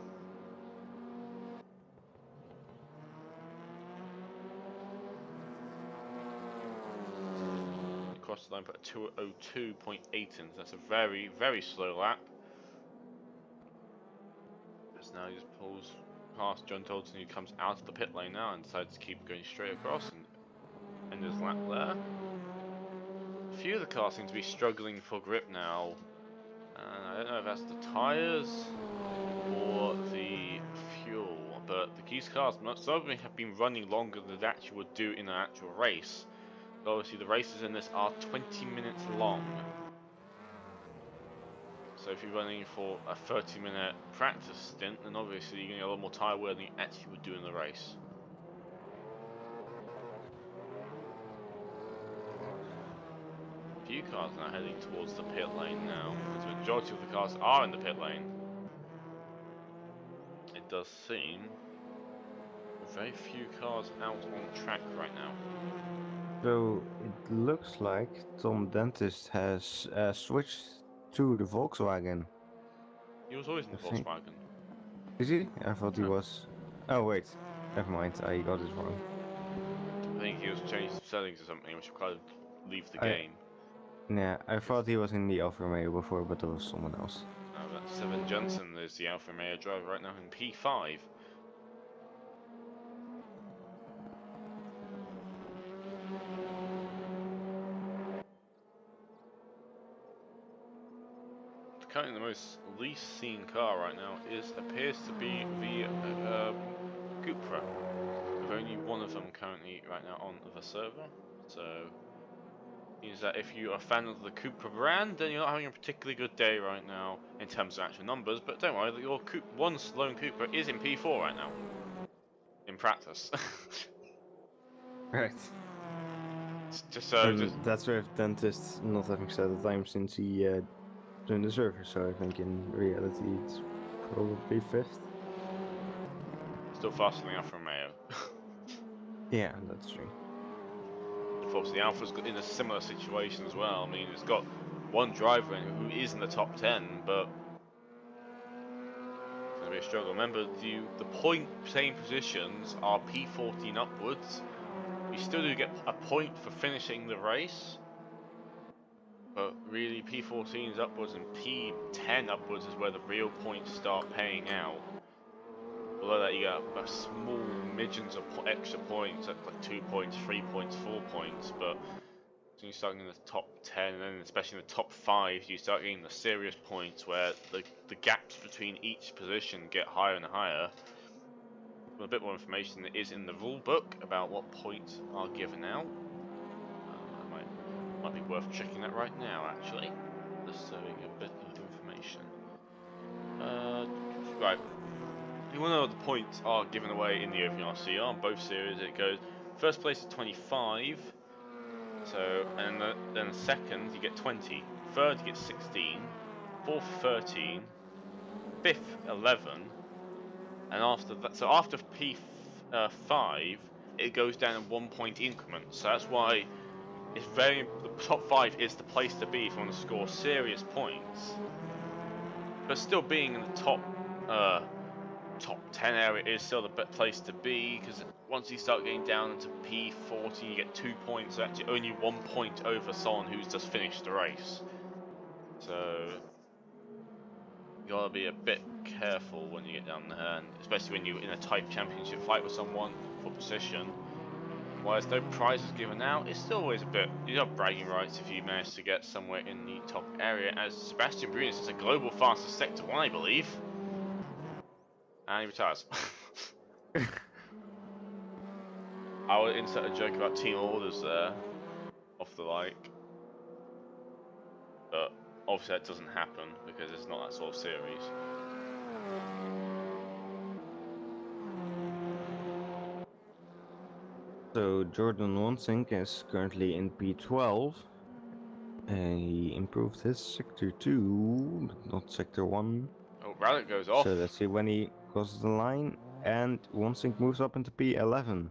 Across the line, put a 202.8 in. So that's a very, very slow lap. As now he just pulls past John Dalton, who comes out of the pit lane now and decides to keep going straight across and end his lap there. A few of the cars seem to be struggling for grip now. And I don't know if that's the tyres or the fuel, but these cars, some of them have been running longer than they actually would do in an actual race. But obviously the races in this are 20 minutes long. So if you're running for a 30-minute practice stint, then obviously you're going to get a lot more tyre wear than you actually would do in the race. A few cars now heading towards the pit lane now, because the majority of the cars are in the pit lane. It does seem very few cars out on track right now. So it looks like Tom Dentist has switched to the Volkswagen. He was always in the Volkswagen. Is he? I thought he No. was. Oh wait, never mind. I got this wrong. I think he was changed the settings or something, which required leave the I- game. Yeah, I thought he was in the Alfa Romeo before, but it was someone else. That's Seven Johnson is the Alfa Romeo driver right now in P5. Currently the most least seen car right now appears to be the Cupra, with only one of them currently right now on the server. So means that if you are a fan of the Cupra brand, then you're not having a particularly good day right now in terms of actual numbers. But don't worry, your one lone Cupra is in P4 right now in practice. Right. Just so, That's with Dentist not having set a time since he joined the server, so I think in reality it's probably fifth. still faster than the Alfa Romeo. Yeah, that's true. Of course, the Alfa's in a similar situation as well. I mean, it's got one driver who is in the top 10, but it's going to be a struggle. Remember, the point same positions are P14 upwards. You still do get a point for finishing the race, but really P14s upwards and P10 upwards is where the real points start paying out. Below that you get a small midgens of extra points, like 2 points, 3 points, 4 points, but when you start getting in the top 10, and then especially in the top 5, you start getting the serious points where the gaps between each position get higher and higher. A bit more information that is in the rule book about what points are given out. Might be worth checking that right now, actually. Just so we get a bit of information. Right. You want to know what the points are given away in the OVRC on both series. It goes first place is 25. So, and then second you get 20. Third you get 16. Fourth 13. Fifth 11. And after that, so after P5, it goes down in 1 point increments. So that's why it's the top 5 is the place to be if you want to score serious points. But still being in the top 10 area is still the best place to be, because once you start getting down into P40, you get 2 points. So actually only 1 point over someone who's just finished the race. So you gotta be a bit careful when you get down there, and especially when you're in a tight championship fight with someone for position. while there's no prizes given out, it's still always a bit, you have bragging rights if you manage to get somewhere in the top area, as Sebastian Brunis is a global fastest Sector 1, I believe. And he retires. I would insert a joke about team orders there, off the like. But obviously that doesn't happen, because it's not that sort of series. So Jordan Wansink is currently in P12. He improved his Sector 2, but not Sector 1. Oh, Rallick goes off. So let's see when he crosses the line. And Wansink moves up into P11.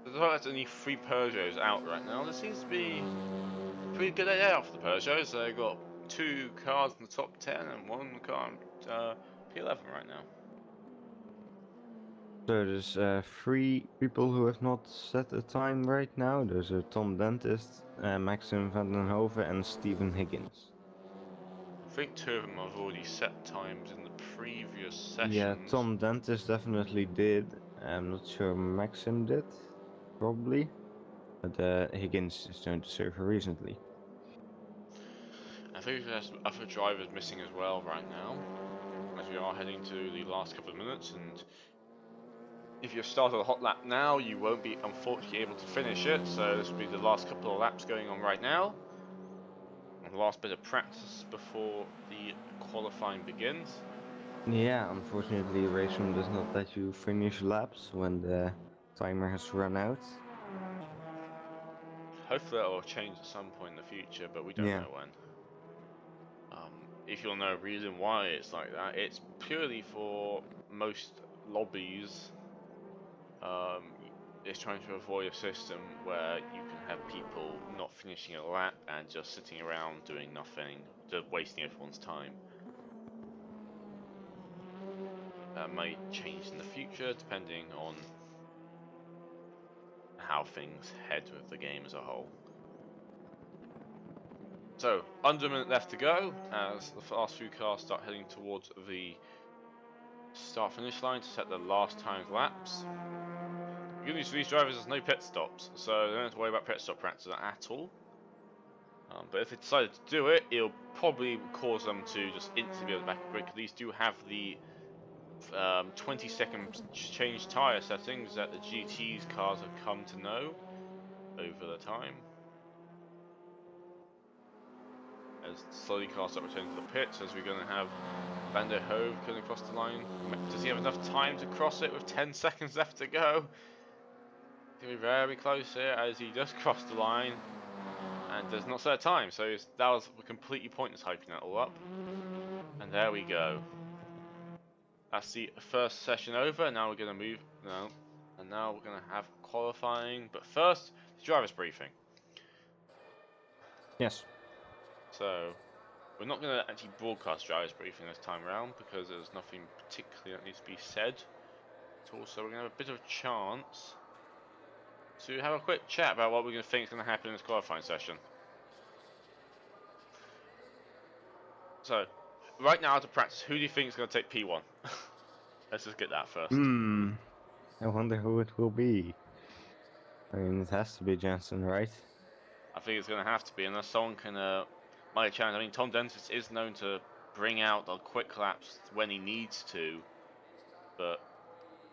There's not any 3 Peugeots out right now. There seems to be a pretty good day out for the Peugeots. They've got 2 cars in the top 10 and 1 car in P11 right now. So there's 3 people who have not set a time right now. There's Tom Dentist, Maxim van den Hove and Stephen Higgins. I think 2 of them have already set times in the previous sessions. Yeah, Tom Dentist definitely did. I'm not sure Maxim did, probably. But Higgins is joined the server recently. I think there's other drivers missing as well right now, as we are heading to the last couple of minutes, and if you've started a hot lap now, you won't be unfortunately able to finish it, so this will be the last couple of laps going on right now. And the last bit of practice before the qualifying begins. Yeah, unfortunately Racing does not let you finish laps when the timer has run out. Hopefully that will change at some point in the future, but we don't know when. If you'll know a reason why it's like that, it's purely for most lobbies. It's trying to avoid a system where you can have people not finishing a lap and just sitting around doing nothing, just wasting everyone's time. That may change in the future depending on how things head with the game as a whole. So, under a minute left to go as the last few cars start heading towards the start finish line to set the last timed laps. The good news for these drivers is no pit stops, so they don't have to worry about pit stop practice at all. But if they decided to do it, it'll probably cause them to just instantly go back a break. These do have the 20-second change tyre settings that the GT's cars have come to know over the time. As slowly cars start returning to the pits, as we're going to have Van der Hove coming across the line. Does he have enough time to cross it with 10 seconds left to go? He's going to be very close here as he just crossed the line and does not set a time, so that was completely pointless hyping that all up. And there we go. That's the first session over. Now we're going to move, and now we're going to have qualifying, but first, the driver's briefing. Yes. So, we're not going to actually broadcast driver's briefing this time around because there's nothing particularly that needs to be said at all. So we're going to have a bit of a chance to have a quick chat about what we're going to think is going to happen in this qualifying session. So, right now to practice, who do you think is going to take P1? Let's just get that first. I wonder who it will be. I mean, it has to be Jensen, right? I think it's going to have to be, unless someone can make a challenge. I mean, Tom Dentist is known to bring out the quick laps when he needs to, but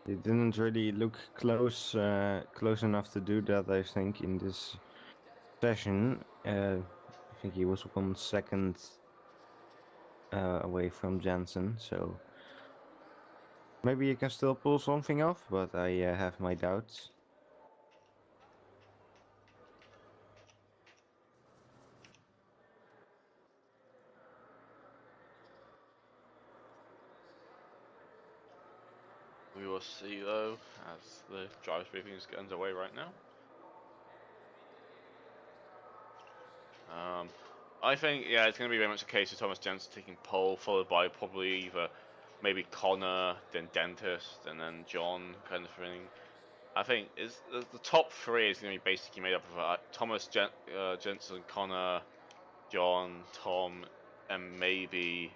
he didn't really look close enough to do that, I think, in this session. I think he was 1 second away from Jensen, so maybe he can still pull something off, but I have my doubts. we will see though as the driver's briefing is getting underway right now. I think, yeah, it's going to be very much a case of Thomas Jensen taking pole, followed by probably either maybe Connor, then Dentist, and then John, kind of thing. I think the top 3 is going to be basically made up of Thomas, Jensen, Connor, John, Tom, and maybe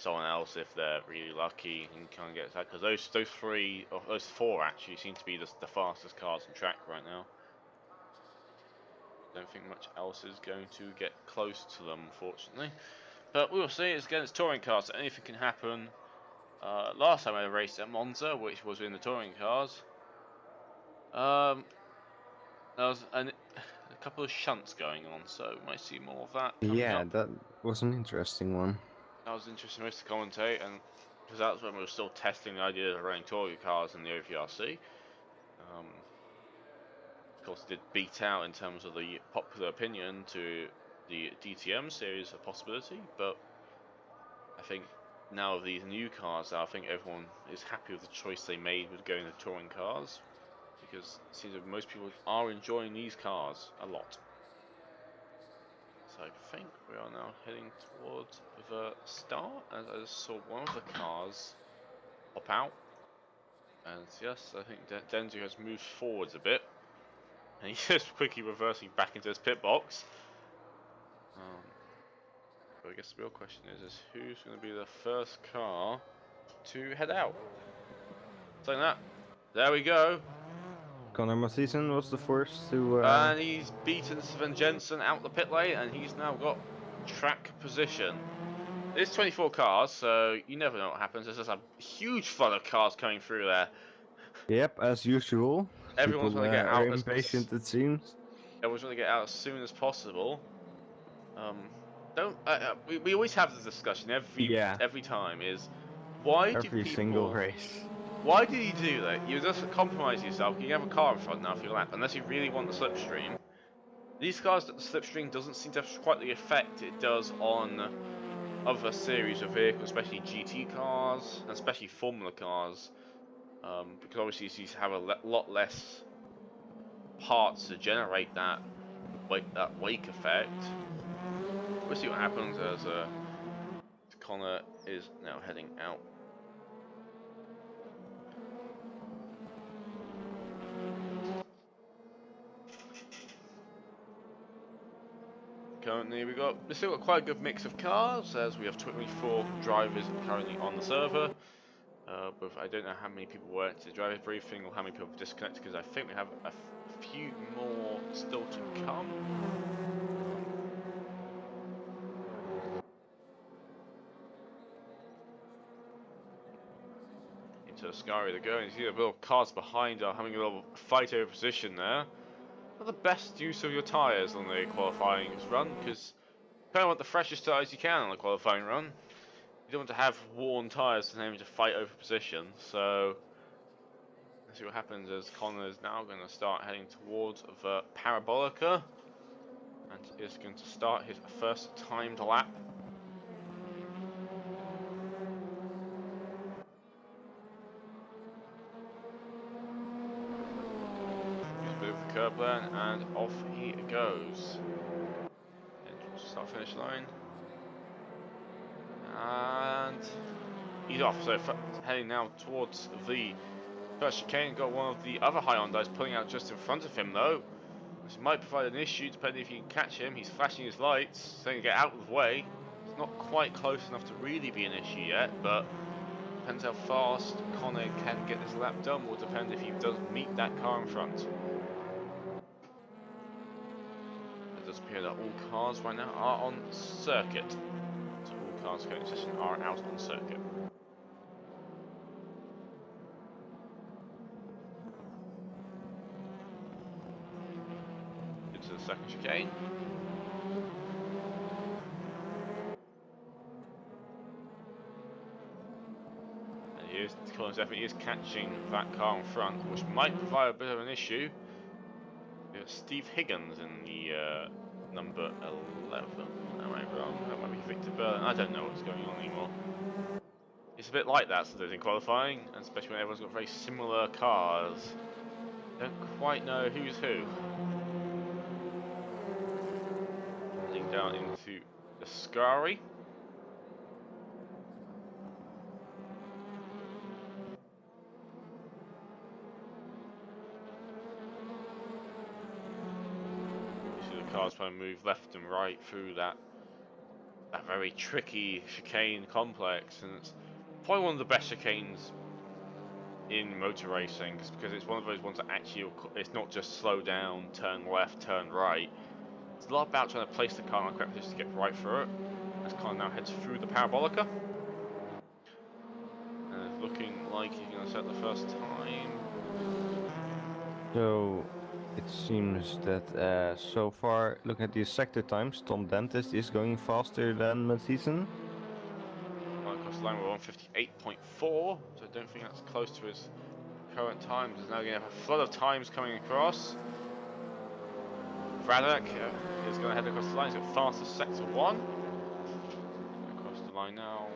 someone else if they're really lucky and can get that, because those three or those four actually seem to be the fastest cars on track right now. Don't think much else is going to get close to them, unfortunately. But we will see. It's against touring cars, so anything can happen. Last time I raced at Monza, which was in the touring cars, there was a couple of shunts going on, so we might see more of that coming Yeah, up. that was an interesting one. That was interesting to commentate, and because that's when we were still testing the idea of running touring cars in the OVRC. Of course, it did beat out in terms of the popular opinion to the DTM series a possibility, but I think now of these new cars, I think everyone is happy with the choice they made with going to touring cars, because it seems that most people are enjoying these cars a lot. So I think we are now heading towards the start, as I just saw one of the cars pop out. And yes, I think Denzu has moved forwards a bit. And he's just quickly reversing back into his pit box. But I guess the real question is who's going to be the first car to head out? So that, there we go. Connor Mathieson was the first to. And he's beaten Sven Jensen out the pit lane, and he's now got track position. It's 24 cars, so you never know what happens. There's just a huge flood of cars coming through there. Yep, as usual. Everyone's People going to get are out impatient, it seems. Everyone's going to get out as soon as possible. We always have this discussion every time is why do Every people single race. Why did you do that? You just compromise yourself. You have a car in front now for your lap, unless you really want the slipstream. These cars, the slipstream doesn't seem to have quite the effect it does on other series of vehicles, especially GT cars, and especially Formula cars, because obviously these have a lot less parts to generate that wake effect. We'll see what happens as Connor is now heading out. Currently we've still got quite a good mix of cars, as we have 24 drivers currently on the server. But I don't know how many people were at the driver briefing or how many people have disconnected, because I think we have a few more still to come. Into the Scary to go, and you see the little cars behind are having a little fight over position there. Not the best use of your tyres on the qualifying run, because you kind of want the freshest tyres you can on the qualifying run. You don't want to have worn tyres and having to fight over position. So let's see what happens as Connor is now going to start heading towards the Parabolica, and is going to start his first timed lap. The curb lane, and off he goes. Start finish line, and he's off. So heading now towards the first chicane. Got one of the other Hyundais pulling out just in front of him though. This might provide an issue depending if you can catch him. He's flashing his lights, saying to get out of the way. It's not quite close enough to really be an issue yet, but depends how fast Connor can get this lap done. Will depend if he does meet that car in front. It does appear that all cars right now are on circuit. So all cars going to session are out on circuit. Into the second chicane. And Connor's definitely is catching that car in front, which might provide a bit of an issue. Steve Higgins in the number 11. Am I wrong? That might be Victor Berlin. I don't know what's going on anymore. It's a bit like that sometimes in qualifying, and especially when everyone's got very similar cars. Don't quite know who's who. Heading down into the Scary. Cars trying to move left and right through that a very tricky chicane complex, and it's probably one of the best chicanes in motor racing, because it's one of those ones that actually, it's not just slow down, turn left, turn right. It's a lot about trying to place the car in the correct position to get right through it. This car now heads through the parabolica. And it's looking like he's going to set the first time. So it seems that so far, look at these sector times. Tom Dentist is going faster than Mathieson. Across the line we're on 58.4, so I don't think that's close to his current times. There's now going to have a flood of times coming across. Braddock is going to head across the line. He's got fastest sector 1. Across the line now.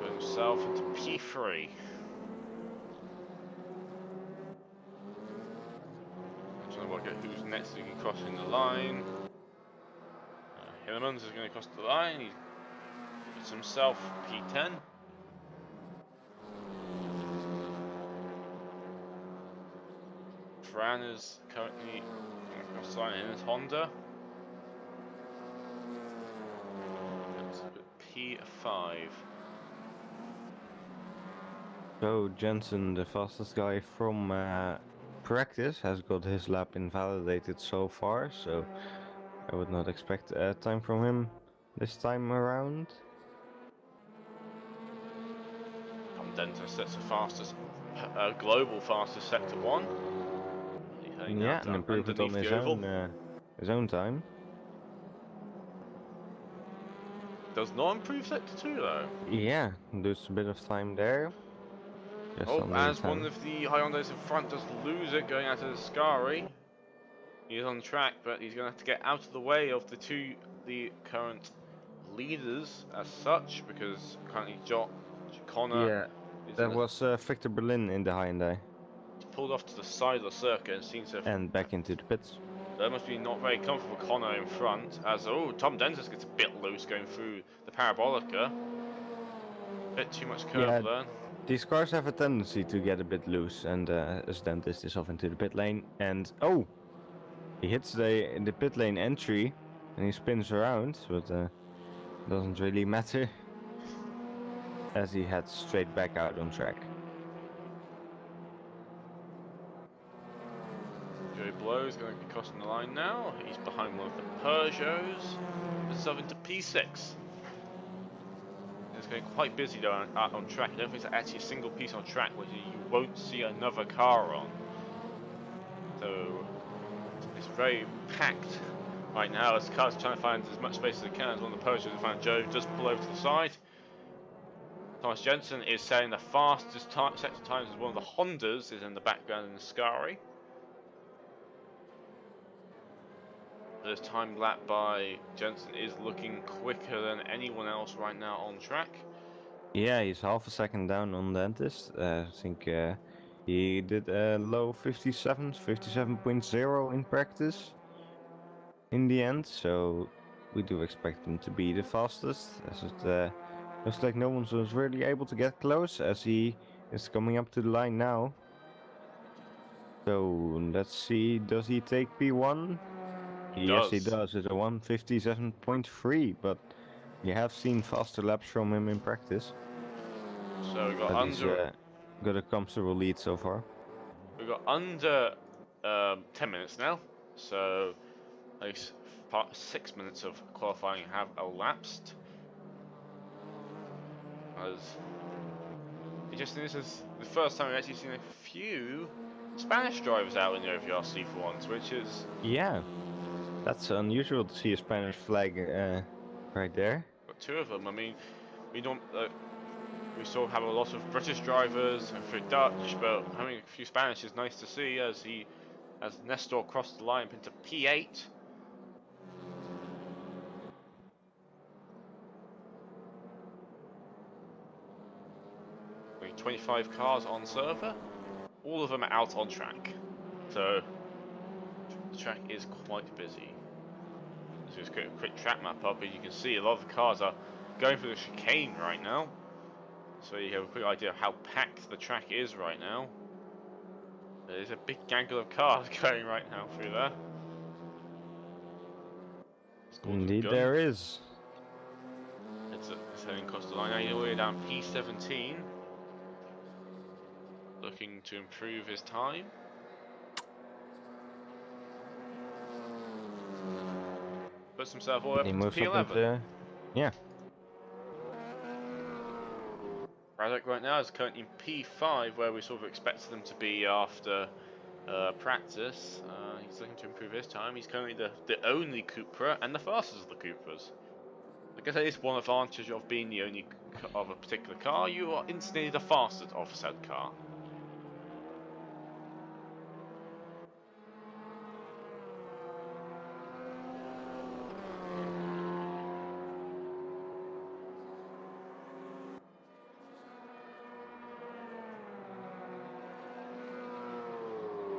Put himself into P3. Trying to work out who's next to crossing the line. Hillemans is going to cross the line. He puts himself P10. Fran is currently across the line in his Honda. It's P5. So Jensen, the fastest guy from practice, has got his lap invalidated so far, so I would not expect time from him this time around. Tom Dentist sets the fastest, global fastest sector 1. Yeah, and improvement on his own time. Does not improve sector 2 though. Yeah, there's a bit of time there. Just Oh, under as 10. one of the Hyundais in front does lose it going out of the Scari. He's on track, but he's going to have to get out of the way of the current leaders as such, because currently Connor Yeah, that was Victor Berlin in the Hyundai. pulled off to the side of the circuit and seems to have... And back into the pits. That must be not very comfortable for Connor in front, as Tom Dentist gets a bit loose going through the parabolica. Bit too much curve there. These cars have a tendency to get a bit loose, and as Dentist is off into the pit lane, and oh! He hits the pit lane entry, and he spins around, but doesn't really matter, as he heads straight back out on track. Joey Blow is going to be crossing the line now. He's behind one of the Peugeots. Puts himself into P6. It's going quite busy though on track. I don't think there's actually a single piece on track where you won't see another car on. So it's very packed right now as cars are trying to find as much space as they can. As one of the Peugeots to find Joe just pull over to the side. Thomas Jensen is setting the fastest sector times as one of the Hondas is in the background in the Scari. This time lap by Jensen is looking quicker than anyone else right now on track. Yeah, he's half a second down on Dentist. I think he did a low 57.0 in practice in the end, so we do expect him to be the fastest, as it looks like no one was really able to get close, as he is coming up to the line now. So let's see, does he take P1? Yes, he does. It's a 157.3, but you have seen faster laps from him in practice. So we got He's got a comfortable lead so far. We got under 10 minutes now, so at least 6 minutes of qualifying have elapsed. As this is the first time we've actually seen a few Spanish drivers out in the OVRC for once, which is that's unusual to see a Spanish flag right there. Got 2 of them. I mean, we still have a lot of British drivers and a few Dutch, but having a few Spanish is nice to see as Nestor crossed the line into P8. We 25 cars on server, all of them are out on track, so the track is quite busy. So let's get a quick track map up, and you can see a lot of the cars are going through the chicane right now. So you have a quick idea of how packed the track is right now. There's a big gaggle of cars going right now through there. Gordon Indeed, Gunn. there is. It's heading across the line now, all the way down P17. Looking to improve his time. Puts himself all the way He up into moves up P11. into. Yeah. Braddock right now is currently in P5, where we sort of expected them to be after practice. He's looking to improve his time. He's currently the only Cupra and the fastest of the Cupras. I guess that is one advantage of being the only of a particular car. You are instantly the fastest of said car.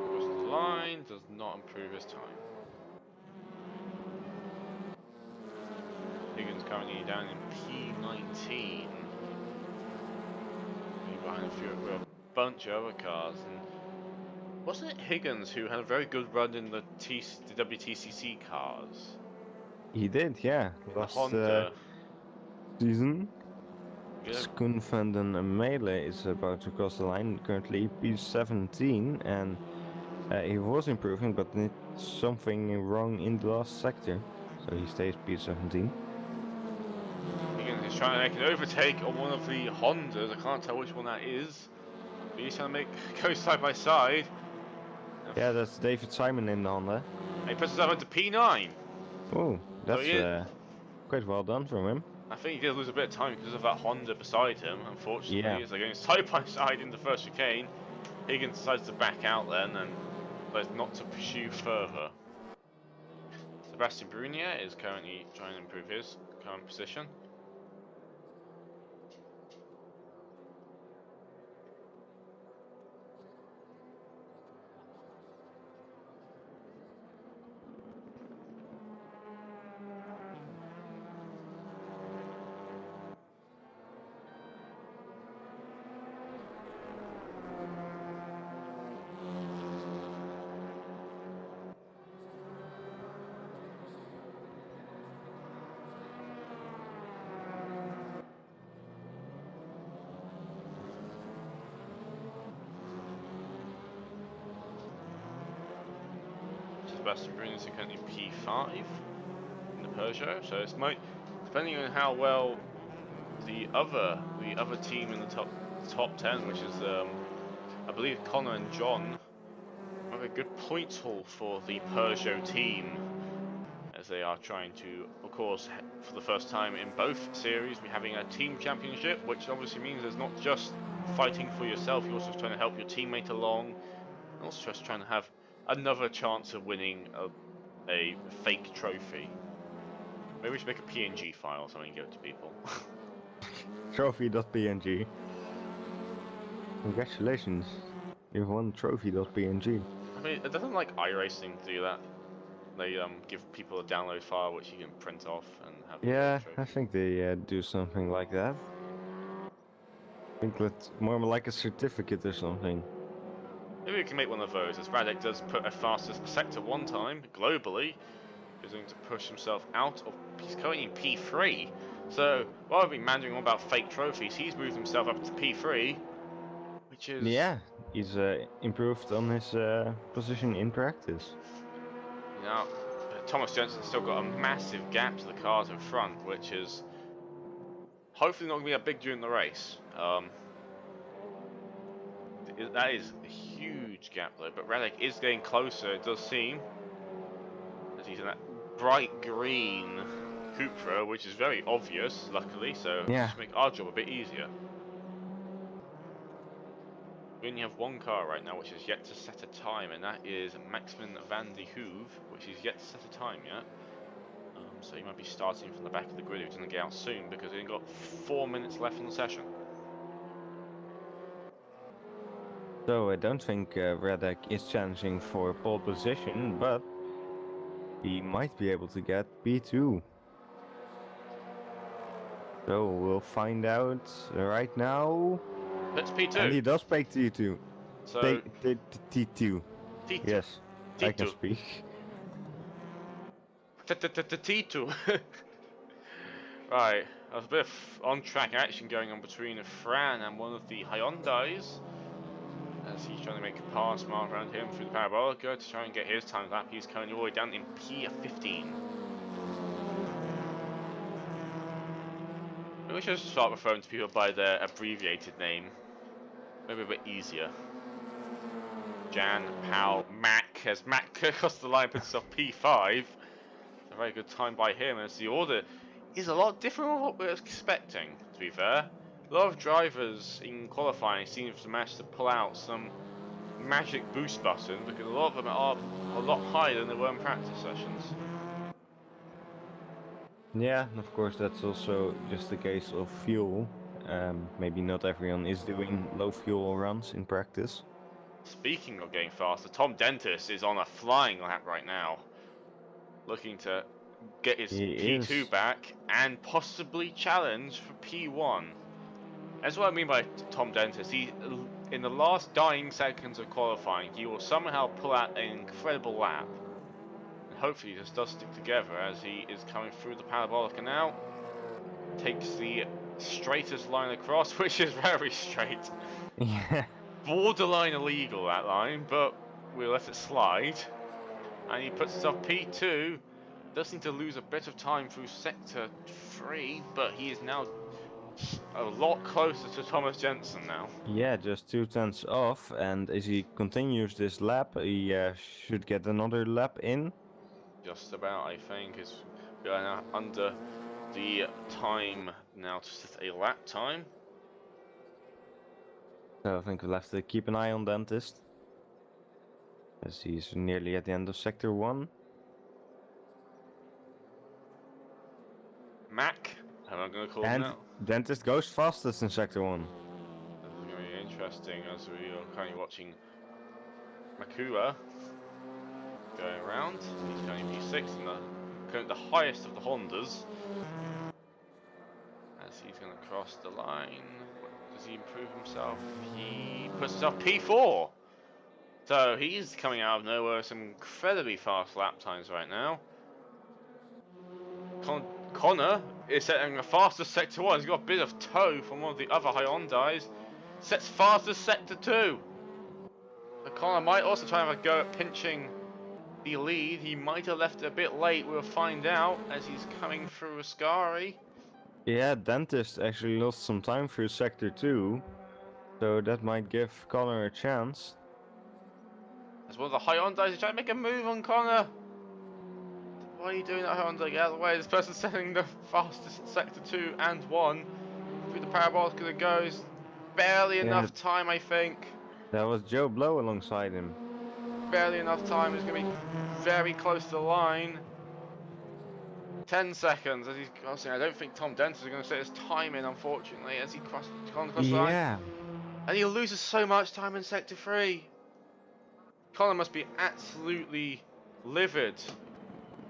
Crosses the line, does not improve his time. Higgins currently down in P19. Behind a bunch of other cars. And wasn't it Higgins who had a very good run in the WTCC cars? He did, yeah. The Last Honda. season. Yeah. Skoon van den Meele is about to cross the line, currently P17, and he was improving, but did something wrong in the last sector, so he stays P17. Higgins is trying to make an overtake on one of the Hondas. I can't tell which one that is. But he's trying to go side by side. Yeah, that's David Simon in the Honda. And he puts himself into P9. Oh, that's So quite well done from him. I think he did lose a bit of time because of that Honda beside him, unfortunately. Yeah. As they're going side by side in the first chicane, Higgins decides to back out then and decides not to pursue further. Sebastian Brunier is currently trying to improve his current position. Sebastian Brunier is currently P5 in the Peugeot, so it's depending on how well the other team in the top 10, which is I believe Connor and John, have a good point haul for the Peugeot team, as they are trying to, of course, for the first time in both series, be having a team championship, which obviously means there's not just fighting for yourself, you're also trying to help your teammate along, and also just trying to have another chance of winning a fake trophy. Maybe we should make a PNG file or something and give it to people. Trophy.png. Congratulations, you've won trophy.png. I mean, it doesn't like iRacing do that. They give people a download file which you can print off and have. Yeah, I think they do something like that. I think that's more like a certificate or something. Maybe we can make one of those, as Radek does put a fastest sector one time globally. He's going to push himself out of. He's currently in P3. So while we've been managing on about fake trophies, he's moved himself up to P3, which is. Yeah, he's improved on his position in practice. Now, Thomas Jensen's still got a massive gap to the cars in front, which is hopefully not going to be that big during the race. That is a huge gap though, but Radek is getting closer, it does seem, as he's in that bright green Cupra, which is very obvious, luckily, so Yeah. just make our job a bit easier. We only have one car right now which is yet to set a time, and that is Maxman van de Hoeve, which is yet to set a time yet. So he might be starting from the back of the grid if he doesn't get out soon, because he's got 4 minutes left in the session. So I don't think Radek is challenging for pole position, but he might be able to get P2. So we'll find out right now. That's P2. And he does make T2. So T2. T2. Yes, I can T2. speak. Tito. Right, there's a bit of on-track action going on between Fran and one of the Hyundais. As he's trying to make a pass mark around him through the parabolica to try and get his time lap. He's currently all the way down in P15. Maybe we should start referring to people by their abbreviated name. Maybe a bit easier. Jan, Pal, Mac. As Mac across the line puts himself P5. A very good time by him, as the order is a lot different from what we were expecting, to be fair. A lot of drivers in qualifying seem to manage to pull out some magic boost button, because a lot of them are a lot higher than they were in practice sessions. Yeah, and of course that's also just a case of fuel. Maybe not everyone is doing low fuel runs in practice. Speaking of getting faster, Tom Dentis is on a flying lap right now, looking to get his P2 back and possibly challenge for P1. That's what I mean by Tom Dentis. He, in the last dying seconds of qualifying, he will somehow pull out an incredible lap. And hopefully this does stick together as he is coming through the parabolica now. Takes the straightest line across, which is very straight. Yeah. Borderline illegal, that line, but we'll let it slide. And he puts himself P2. Does need to lose a bit of time through sector 3, but he is now a lot closer to Thomas Jensen now. Yeah, just 2 tenths off, and as he continues this lap, he should get another lap in. Just about, I think. We are now under the time now to set a lap time. So I think we'll have to keep an eye on Dentist, as he's nearly at the end of sector 1. Mac, how am I going to call him And now? Dentist goes fastest in sector 1. This is going to be interesting as we are currently watching Makua going around. He's currently P6 and the highest of the Hondas. As he's going to cross the line. Does he improve himself? He puts himself P4! So he's coming out of nowhere with some incredibly fast lap times right now. Connor is setting the fastest sector 1. He's got a bit of toe from one of the other Hyundais. Sets fastest sector 2. But Connor might also try and have a go at pinching the lead. He might have left it a bit late. We'll find out as he's coming through Ascari. Yeah, Dentist actually lost some time through sector 2, so that might give Connor a chance. As one of the Hyundais is trying to make a move on Connor. Why are you doing that, Hyundai? Get out of the way. This person's setting the fastest sector 2 and 1 through the parabolica that goes. Barely enough time, I think. That was Joe Blow alongside him. Barely enough time. It's going to be very close to the line. 10 seconds as he's crossing. I don't think Tom Dentis is going to set his time in, unfortunately, as he crosses the line. Yeah. And he loses so much time in sector 3. Connor must be absolutely livid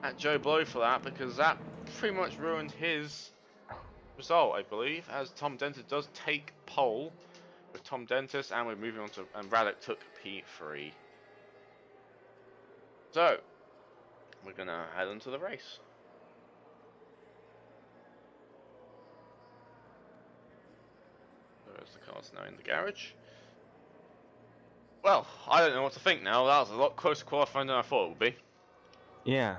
at Joe Blow for that, because that pretty much ruined his result, I believe, as Tom Dentis does take pole with Tom Dentis, and we're moving on to, and Radek took P3. So, we're going to head into the race. There's the cars now in the garage. Well, I don't know what to think now. That was a lot closer qualifying than I thought it would be. Yeah.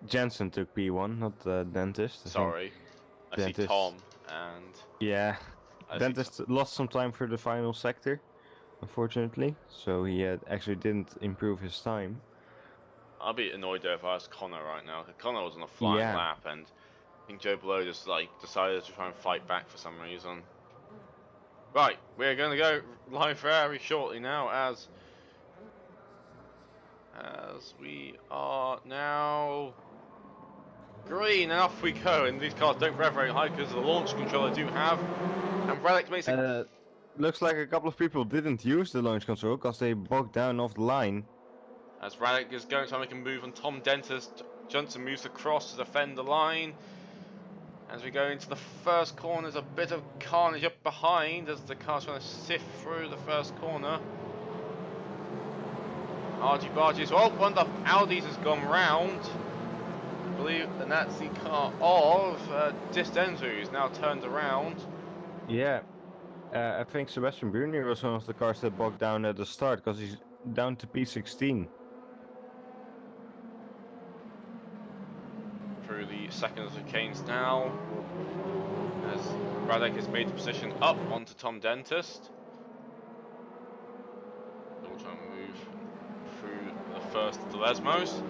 Jensen took P1, not Dentist. Sorry. I see Dentist. Tom and... Yeah. Dentist lost some time for the final sector, unfortunately, so he actually didn't improve his time. I'll be annoyed though if I was Connor right now. Connor was on a flying lap, and I think Joe Blow just decided to try and fight back for some reason. Right, we're going to go live very shortly now as we are now green, and off we go. And these cars don't rev very high because of the launch control I do have. And Relic makes it. Looks like a couple of people didn't use the launch control because they bogged down off the line. As Radek is going to make a move on Tom Dentist, Johnson moves across to defend the line. As we go into the first corner, there's a bit of carnage up behind as the car's trying to sift through the first corner. Argy barges. Oh, one of the Audis has gone round. I believe, and that's the car of Distenzo, who's now turned around. Yeah, I think Sebastian Bruni was one of the cars that bogged down at the start because he's down to P16. Through the second of the chicanes now, as Radek has made the position up onto Tom Dentist. We'll try and move through the first of the Lesmos.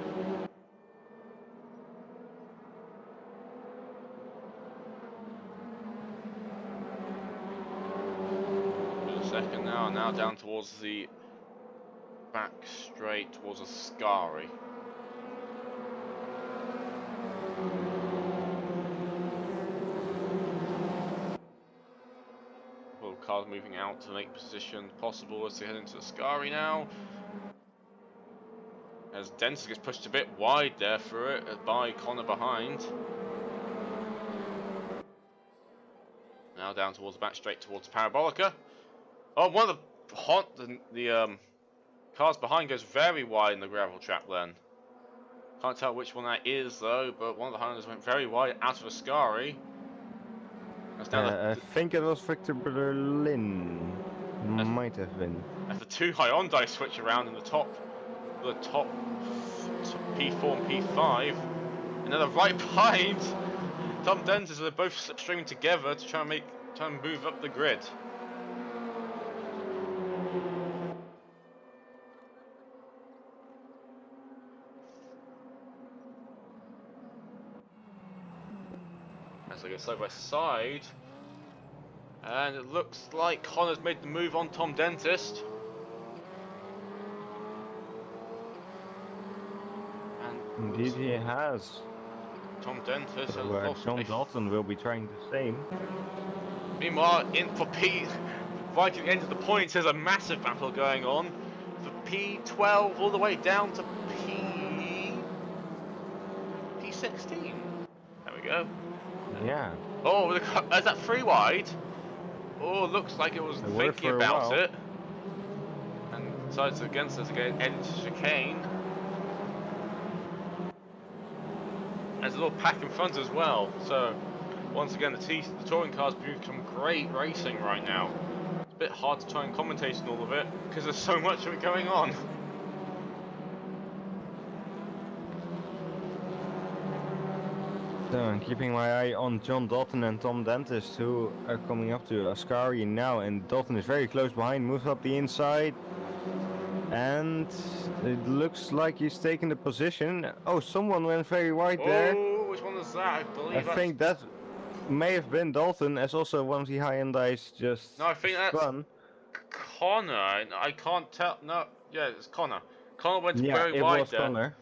Second now down towards the back straight towards Ascari. Well, cars moving out to make position possible as they head into Ascari now. As Dennis gets pushed a bit wide there through it by Connor behind. Now down towards the back straight towards Parabolica. Oh, one of the cars behind goes very wide in the gravel trap then. Can't tell which one that is though, but one of the Hondas went very wide out of Ascari. I think it was Victor Berlin. Might have been. As the two Hyundai switch around in the top P4 and P5, and then the right behind Tom Dentist, they're both slipstreaming together to try and move up the grid. As they go side by side, and it looks like Connor's made the move on Tom Dentist. And indeed he has. Tom Dentist has lost. John Dalton will be trying the same. Meanwhile, in for P, right at the end of the points, there's a massive battle going on for P12 all the way down to P16. There we go. Yeah. Oh, is that 3 wide? Oh, looks like it was thinking about it. And decides against us again, into chicane. There's a little pack in front as well. So, once again, the touring cars become great racing right now. It's a bit hard to try and commentate on all of it because there's so much of it going on. So I'm keeping my eye on John Dalton and Tom Dentist, who are coming up to Ascari now, and Dalton is very close behind, moves up the inside, and it looks like he's taking the position. Oh, someone went very wide there. Oh, which one is that? I think that may have been Dalton, as also one of the Hyundais just No, I think that's spun. Connor. I can't tell. No, yeah, it's Connor. Connor went Yeah, very it wide was there. Connor.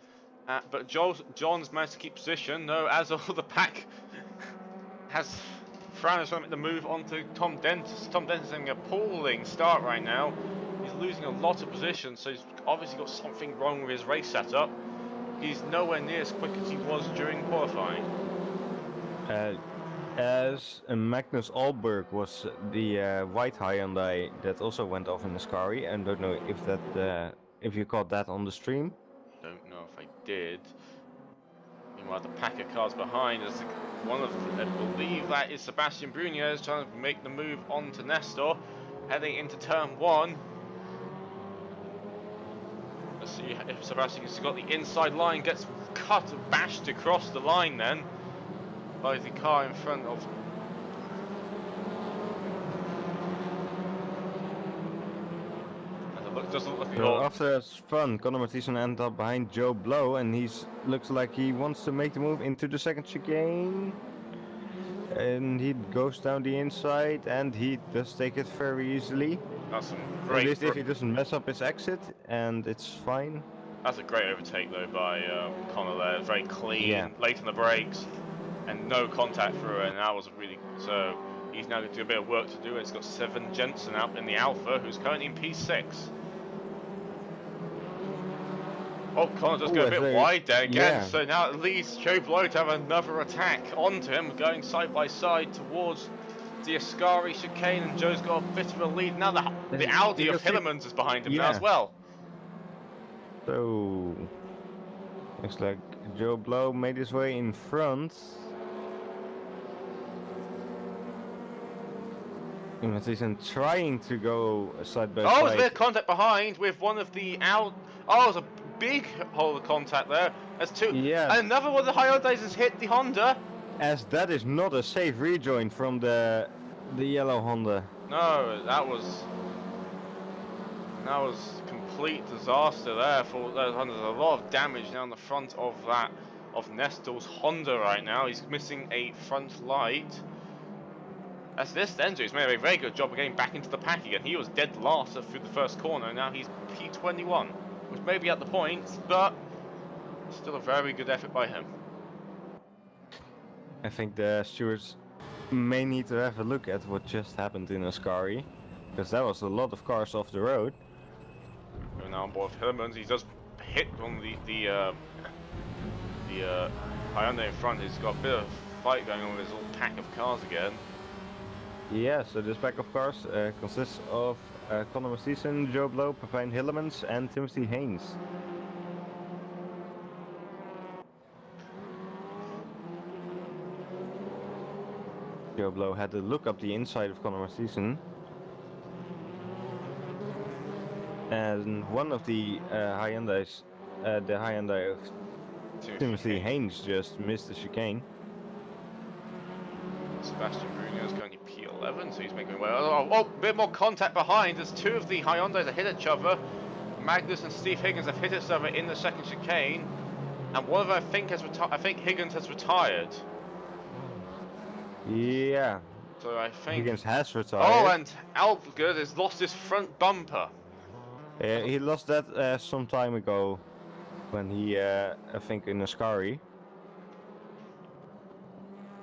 But John's managed to keep position. No, as all the pack has Fran is trying to make the move onto Tom Dentist. Tom Dentist is having a appalling start right now. He's losing a lot of position, so he's obviously got something wrong with his race setup. He's nowhere near as quick as he was during qualifying. As Magnus Alberg was the white Hyundai that also went off in Ascari, and don't know if that if you caught that on the stream. Don't know if I did. Meanwhile, the pack of cars behind is one of, I believe that is Sebastian Brunier trying to make the move on to Nestor, heading into turn 1. Let's see if Sebastian's got the inside line, gets cut and bashed across the line then by the car in front of. Doesn't look So after a spun, Conor Mathieson ended up behind Joe Blow, and looks like he wants to make the move into the second chicane. And he goes down the inside, and he does take it very easily. That's some great. At least if he doesn't mess up his exit, and it's fine. That's a great overtake though by Connor there. Very clean, late on the brakes, and no contact through it. And that was really so. He's now going to do a bit of work to do. It's got Seven Jensen out in the Alpha, who's currently in P6. Oh, Connor does go a bit wide there again, so now it leads Joe Blow to have another attack onto him, going side by side towards the Ascari chicane, and Joe's got a bit of a lead. Now the Audi of Hillemans is behind him now as well. So looks like Joe Blow made his way in front. He's trying to go side by Oh, there's a side. bit of contact behind with one of the out. Oh, there's a big hole of contact there. There's two. Yeah. And another one of the Hyundais has hit the Honda. As that is not a safe rejoin from the yellow Honda. No, that was complete disaster there for those Hondas. There's a lot of damage down the front of Nestor's Honda right now. He's missing a front light. As this Enzo has made a very good job of getting back into the pack again. He was dead last through the first corner. Now he's P21, which may be at the points, but still a very good effort by him. I think the stewards may need to have a look at what just happened in Ascari, because that was a lot of cars off the road. We're now on board with Hillmans. He does hit on the Hyundai in front. He's got a bit of fight going on with his little pack of cars again. Yeah, so this pack of cars consists of Conor Matheson, Joe Blow, Pepijn Hillemans and Timothy Haynes. Joe Blow had to look up the inside of Conor Matheson. And one of the Hyundais, the Hyundai of Timothy Haynes just missed the chicane. Sebastian Bruno is currently P11, so he's making way. Oh, a bit more contact behind. There's two of the Hyundais that hit each other. Magnus and Steve Higgins have hit each other in the second chicane, and one of them I think Higgins has retired. Yeah. So I think Higgins has retired. Oh, and Alpgard has lost his front bumper. Yeah, he lost that some time ago when he, I think, in Ascari.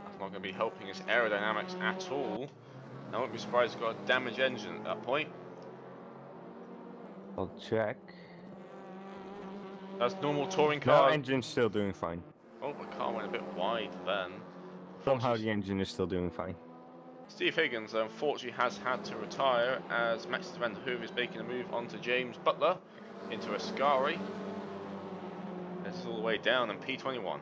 That's not going to be helping his aerodynamics at all. I wouldn't be surprised he's got a damaged engine at that point. I'll check. That's normal touring No, car. engine's still doing fine. Oh, the car went a bit wide then. Somehow the engine is still doing fine. Steve Higgins, unfortunately, has had to retire as Max van der Hoeven is making a move onto James Butler into Ascari. This is all the way down in P21.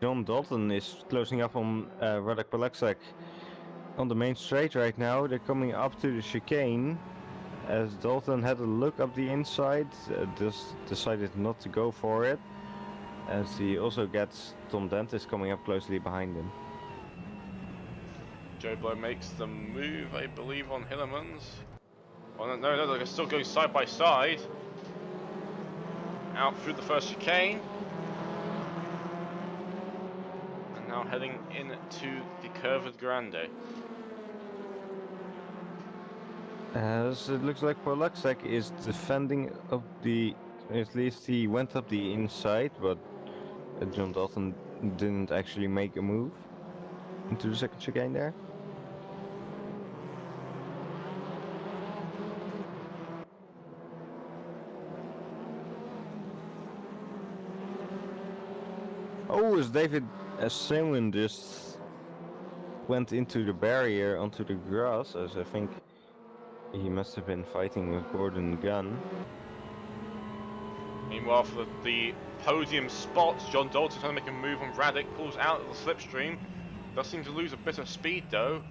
John Dalton is closing up on Radek Polexak on the main straight right now. They're coming up to the chicane as Dalton had a look up the inside, just decided not to go for it, as he also gets Tom Dentis coming up closely behind him. Joe Blow makes the move, I believe, on Hillemans. Oh, no, they're still going side by side. Out through the first chicane. And now heading into the Curved Grande. As it looks like Polexak is defending up the, at least he went up the inside, but John Dalton didn't actually make a move into the second chicane there. Oh, as David Simon just went into the barrier onto the grass, as I think he must have been fighting with Gordon Gunn. Meanwhile, for the podium spots, John Dalton trying to make a move on Radek, pulls out of the slipstream. Does seem to lose a bit of speed though.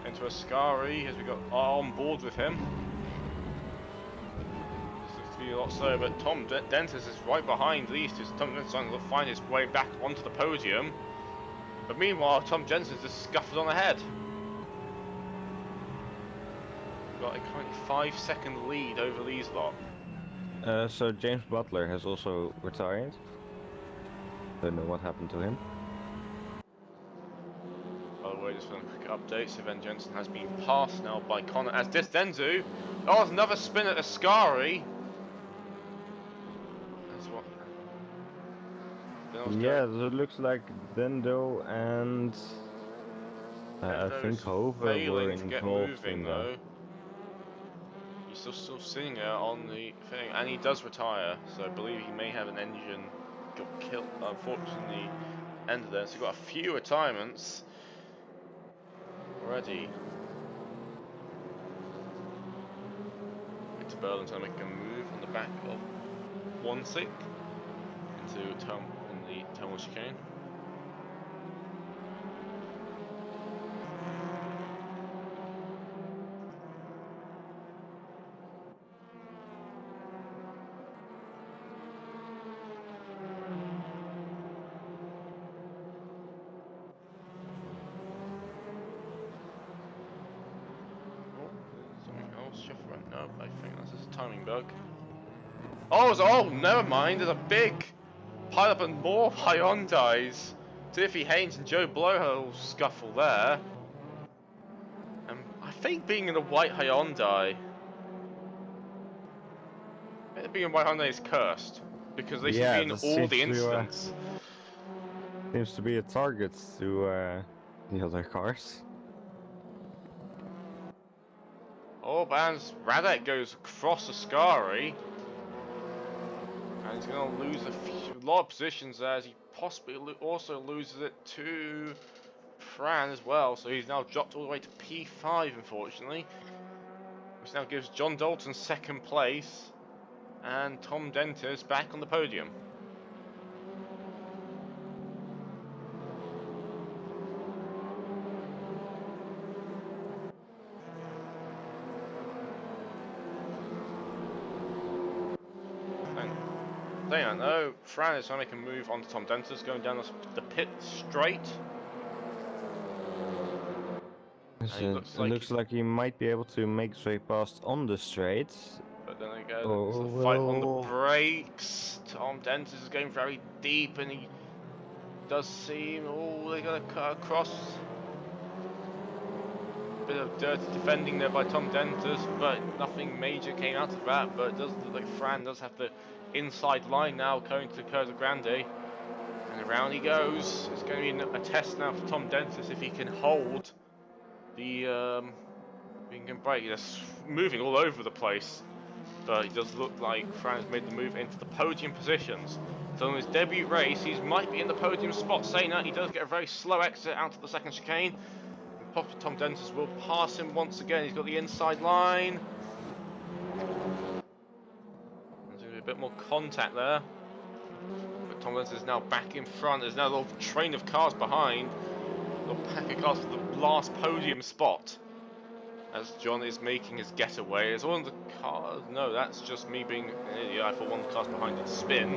Into Ascari as we got on board with him. This looks to be a lot slower, but Tom Dentis is right behind these two. Tom Dentis is trying to find his way back onto the podium. But meanwhile, Tom Jensen just scuffled on ahead. Got a currently 5-second lead over these lot. So James Butler has also retired. Don't know what happened to him. By the way, just for a quick update, Sven Jensen has been passed now by Connor as this Denzu. Oh, there's another spin at Ascari. That's what. Yeah, so it looks like Dendo and I think Hove were involved in that. Though. He's still sitting there on the thing, and he does retire, so I believe he may have an engine got killed, unfortunately, ended there. So we've got a few retirements already. Into Berlin trying to make a move on the back of 1-6 into the turn 1 chicane. No, I think that's just a timing bug. Oh, never mind. There's a big pile up and more Hyundais. Tiffy Haynes and Joe Blow had a little scuffle there. I think being in a white Hyundai, being in a white Hyundai is cursed because they seem to be in all the incidents. Seems to be a target to the other cars. Oh, and Radek goes across Ascari. And he's going to lose a lot of positions there as he possibly also loses it to Fran as well. So he's now dropped all the way to P5, unfortunately. Which now gives John Dalton second place. And Tom Dentis back on the podium. No, Fran is trying to make a move onto Tom Dentis, going down the pit straight. It looks like he might be able to make his way past on the straights. But then again, it's a fight on the brakes. Tom Dentis is going very deep, and he does seem. Oh, they're going to cut across. Bit of dirty defending there by Tom Dentis, but nothing major came out of that. But it does look like Fran does have the inside line now going to Curza Grande, and around he goes. It's going to be a test now for Tom Dentis if he can hold the brake. He's moving all over the place, but it does look like Fran has made the move into the podium positions. So in his debut race, he might be in the podium spot. Saying that, he does get a very slow exit out of the second chicane. Possibly Tom Dentis will pass him once again. He's got the inside line. A bit more contact there, but Tom Dentis is now back in front. There's now a little train of cars behind, a little pack of cars for the last podium spot as John is making his getaway. Is one of the cars? No, that's just me being an idiot. I thought one of the cars behind did spin.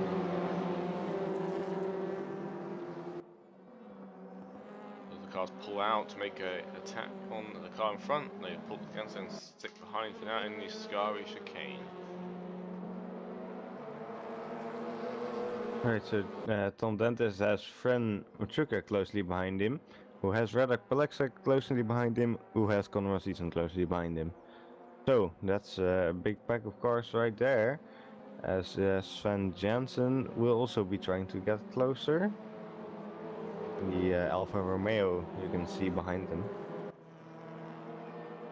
As the cars pull out to make an attack on the car in front, they pull the cancel and stick behind for now in the Ascari chicane. Alright, so Tom Dentis has Fran Machuca closely behind him, who has Radek Palexek closely behind him, who has Conrad Eaton closely behind him. So, that's a big pack of cars right there, as Sven Jansen will also be trying to get closer. The Alfa Romeo you can see behind them.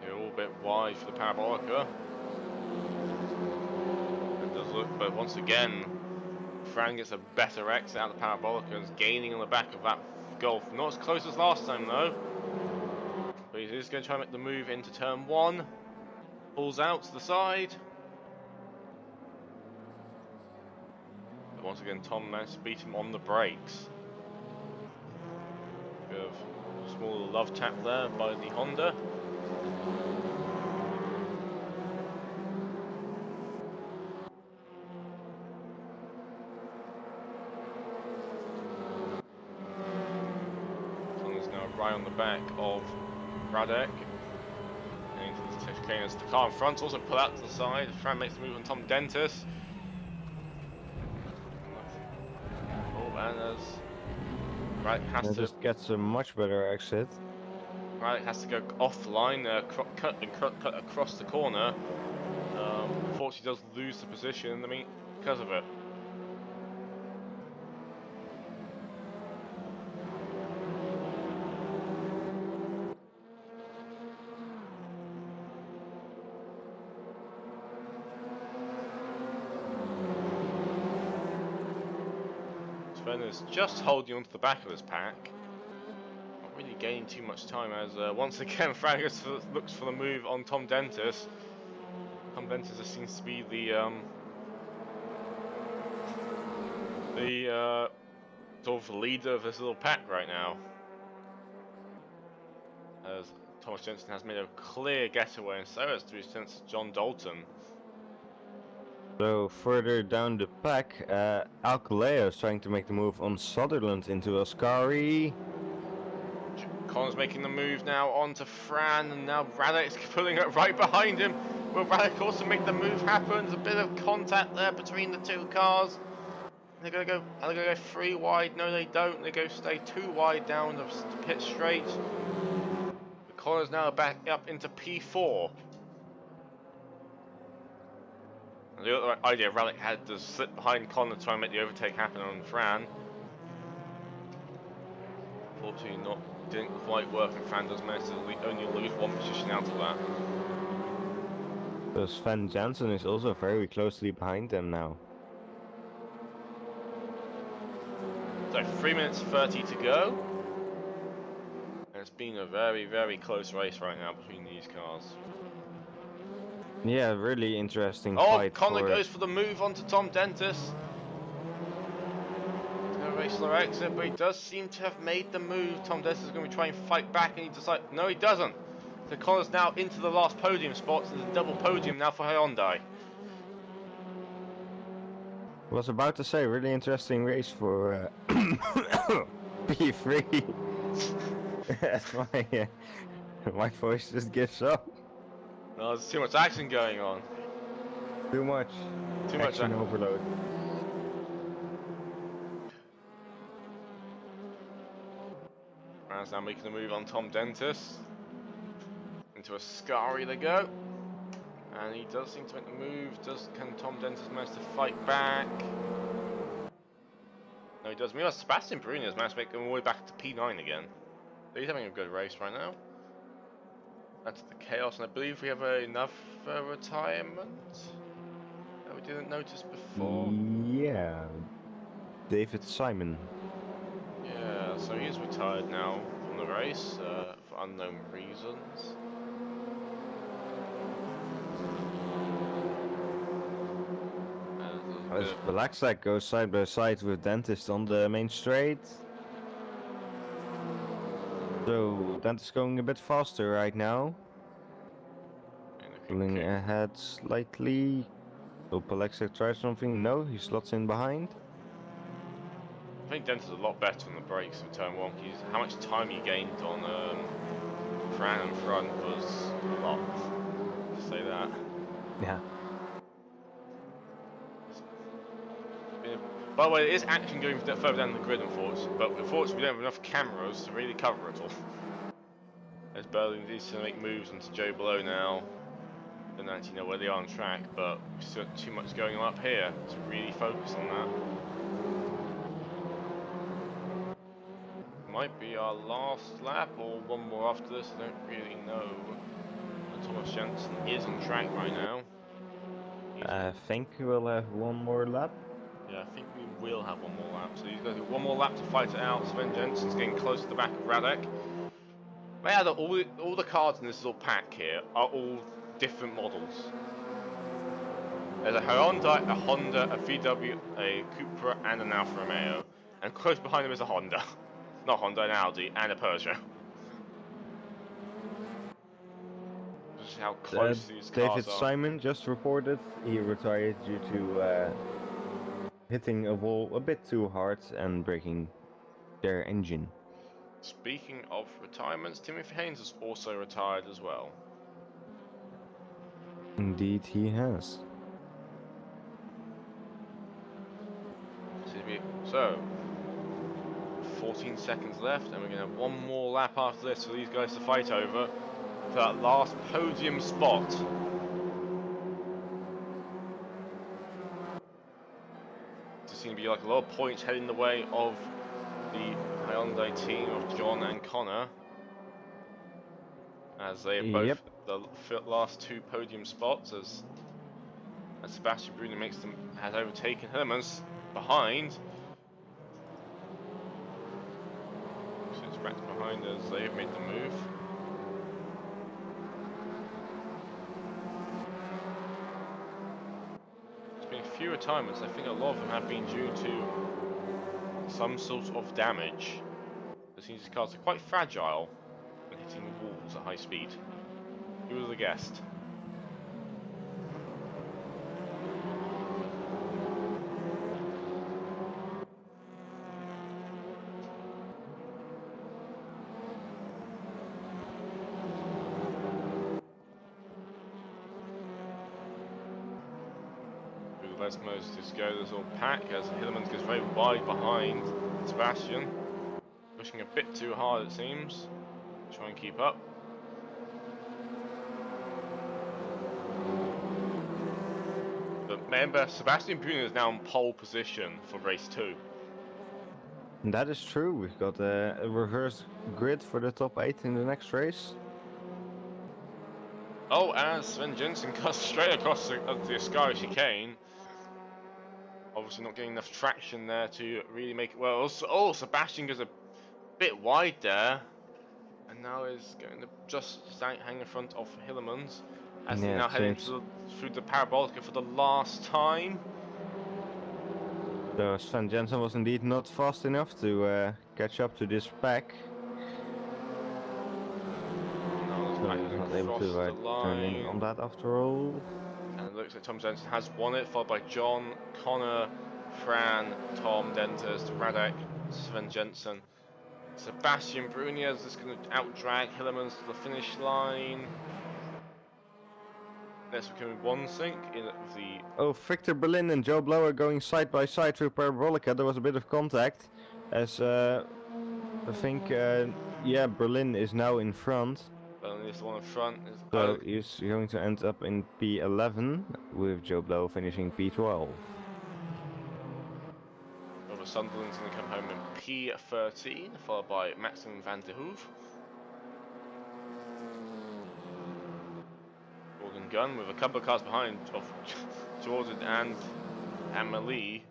They're all a bit wide for the Parabolica. It does look, but once again, Fran gets a better exit out of the Parabolica and is gaining on the back of that Golf. Not as close as last time though. But he is going to try and make the move into turn 1. Pulls out to the side. But once again, Tom managed to beat him on the brakes. Bit of small love tap there by the Honda. Right on the back of Radek. And into the chicane as the car in front also pull out to the side. Fran makes the move on Tom Dentis. Oh, and as Radek has to just gets a much better exit. Radek has to go offline, cut across the corner. Unfortunately, does lose the position. I mean, because of it. Sven is just holding onto the back of his pack. Not really gaining too much time as once again Fran looks for the move on Tom Dentis. Tom Ventus seems to be the sort of leader of this little pack right now. As Thomas Jensen has made a clear getaway, and so has to be since John Dalton. So further down the pack, Alcaleo is trying to make the move on Sutherland into Ascari. Connor's making the move now onto Fran, and now Radek's pulling it right behind him. Will Radek also make the move happen? There's a bit of contact there between the two cars. Are they gonna go 3 wide? No, they don't. They stay 2 wide down the pit straight. Connor's now back up into P4. And the other idea Radek had to slip behind Connor to try and make the overtake happen on Fran. Unfortunately, didn't quite work, and Fran does manage to only lose 1 position out of that. So Sven Jansen is also very closely behind them now. So 3 minutes 30 to go. And it's been a very, very close race right now between these cars. Yeah, really interesting Oh, fight. Connor goes for the move onto Tom Dentis. He's going to race the exit, but he does seem to have made the move. Tom Dentis is going to try and fight back, and he decides, no, he doesn't. So Connor's now into the last podium spots. There's a double podium now for Hyundai. Was about to say, really interesting race for P3. That's my voice just gives up. No, there's too much action going on. Too much. Too much action overload. Fran's now making the move on Tom Dentis. Into Ascari they go. And he does seem to make the move. Can Tom Dentis manage to fight back? No, he does. Meanwhile, Sebastian Bruni has managed to make him all the way back to P9 again. So he's having a good race right now. That's the chaos, and I believe we have enough retirement that we didn't notice before. Yeah. David Simon. Yeah, so he's retired now from the race for unknown reasons. Balaksak goes side by side with Dentist on the main straight. So Dentist going a bit faster right now. Pulling ahead slightly. So Balaksak tries something. No, he slots in behind. I think Dentist is a lot better on the brakes in turn 1. How much time he gained on Fran in front was a lot, to say that. Yeah. By the way, there is action going further down the grid, unfortunately, but unfortunately we don't have enough cameras to really cover it all. As Berlin needs to make moves onto Joe Below now. Don't actually know where they are on track, but we've still got too much going on up here to really focus on that. Might be our last lap or one more after this, I don't really know. But Thomas Jensen is on track right now. I think we'll have one more lap. Yeah, I think we will have one more lap. So he's going to do one more lap to fight it out. Sven Jensen's getting close to the back of Radek. But yeah, all the cars in this little pack here are all different models. There's a Hyundai, a Honda, a VW, a Cupra, and an Alfa Romeo. And close behind them is a Honda. Not Honda, an Audi, and a Peugeot. Just how close these cars David are. Simon just reported he retired due to hitting a wall a bit too hard and breaking their engine. Speaking of retirements, Timothy Haynes has also retired as well. Indeed he has. So, 14 seconds left, and we're going to have one more lap after this for these guys to fight over for that last podium spot. There seems to be like a lot of points heading the way of the Hyundai team of John and Connor, as they have both the last 2 podium spots. As Sebastian Bruni has overtaken Hermans behind. Back behind as they have made the move. few retirements. I think a lot of them have been due to some sort of damage. It seems these cars are quite fragile when hitting walls at high speed. Who would have guessed? Let's just go this little pack as Hillemans gets very wide behind Sebastian. Pushing a bit too hard, it seems. Try and keep up. But remember, Sebastian Brunner is now in pole position for race 2. That is true. We've got a reverse grid for the top 8 in the next race. Oh, and Sven Jensen cuts straight across the Sky chicane. Obviously not getting enough traction there to really make it well. Also, oh, Sebastian goes a bit wide there. And now is going to just hang in front of Hillemans. As he now heading through the Parabolica for the last time. So Sven Jensen was indeed not fast enough to catch up to this pack. So he's not able to turn in on that after all. And it looks like Tom Jensen has won it, followed by John, Connor, Fran, Tom, Dentist, Radek, Sven Jensen. Sebastian Brunier is just going to outdrag Hillemans to the finish line. That's becoming one sync in the... Oh, Victor Berlin and Joe Blow are going side by side through Parabolica. There was a bit of contact, as I think, yeah, Berlin is now in front. Berlin is the one in front. So he's going to end up in P11, with Joe Blow finishing P12. Over Sunderland's going to come home in P13, followed by Maxim van der Hoef. Gordon Gunn with a couple of cars behind of Jordan and Amelie